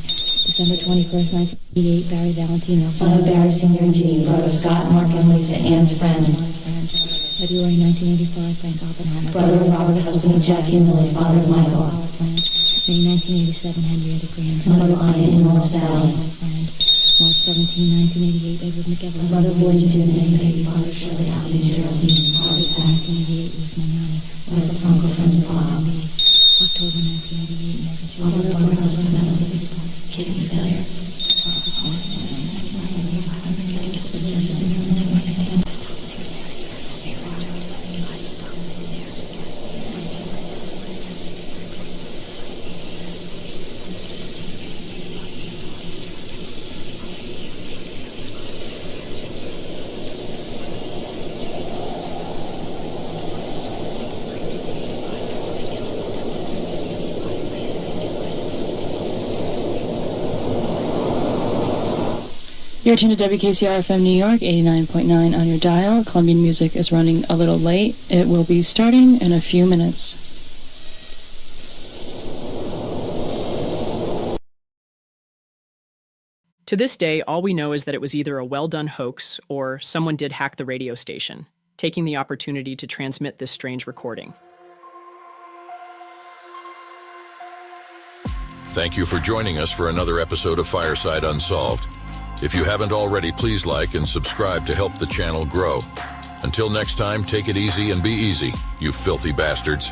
December 21st, 1988, Barry Valentino, son of Barry Senior and Jean, brother of Scott, Mark, and Lisa, Ann's friend. February 1985, Frank Oppenheimer, brother of Robert, husband of Jackie and Millie, father of Michael. May 1987, Henrietta Graham, mother of Ian, Emerald, Sally. March 17, 1988, Edward McGillis, mother of William, Jim, May, Peggy, father of Shirley, Abby, and Geraldine. Heart attack, 1988, Ruth Manani, wife of Uncle, friend of Bob. October 1988, Morgan Schunick, mother of Barbara, husband of Elsie, kidney failure. You're tuned to WKCR-FM New York, 89.9 on your dial. Colombian music is running a little late. It will be starting in a few minutes. To this day, all we know is that it was either a well-done hoax or someone did hack the radio station, taking the opportunity to transmit this strange recording. Thank you for joining us for another episode of Fireside Unsolved. If you haven't already, please like and subscribe to help the channel grow. Until next time, take it easy and be easy, you filthy bastards.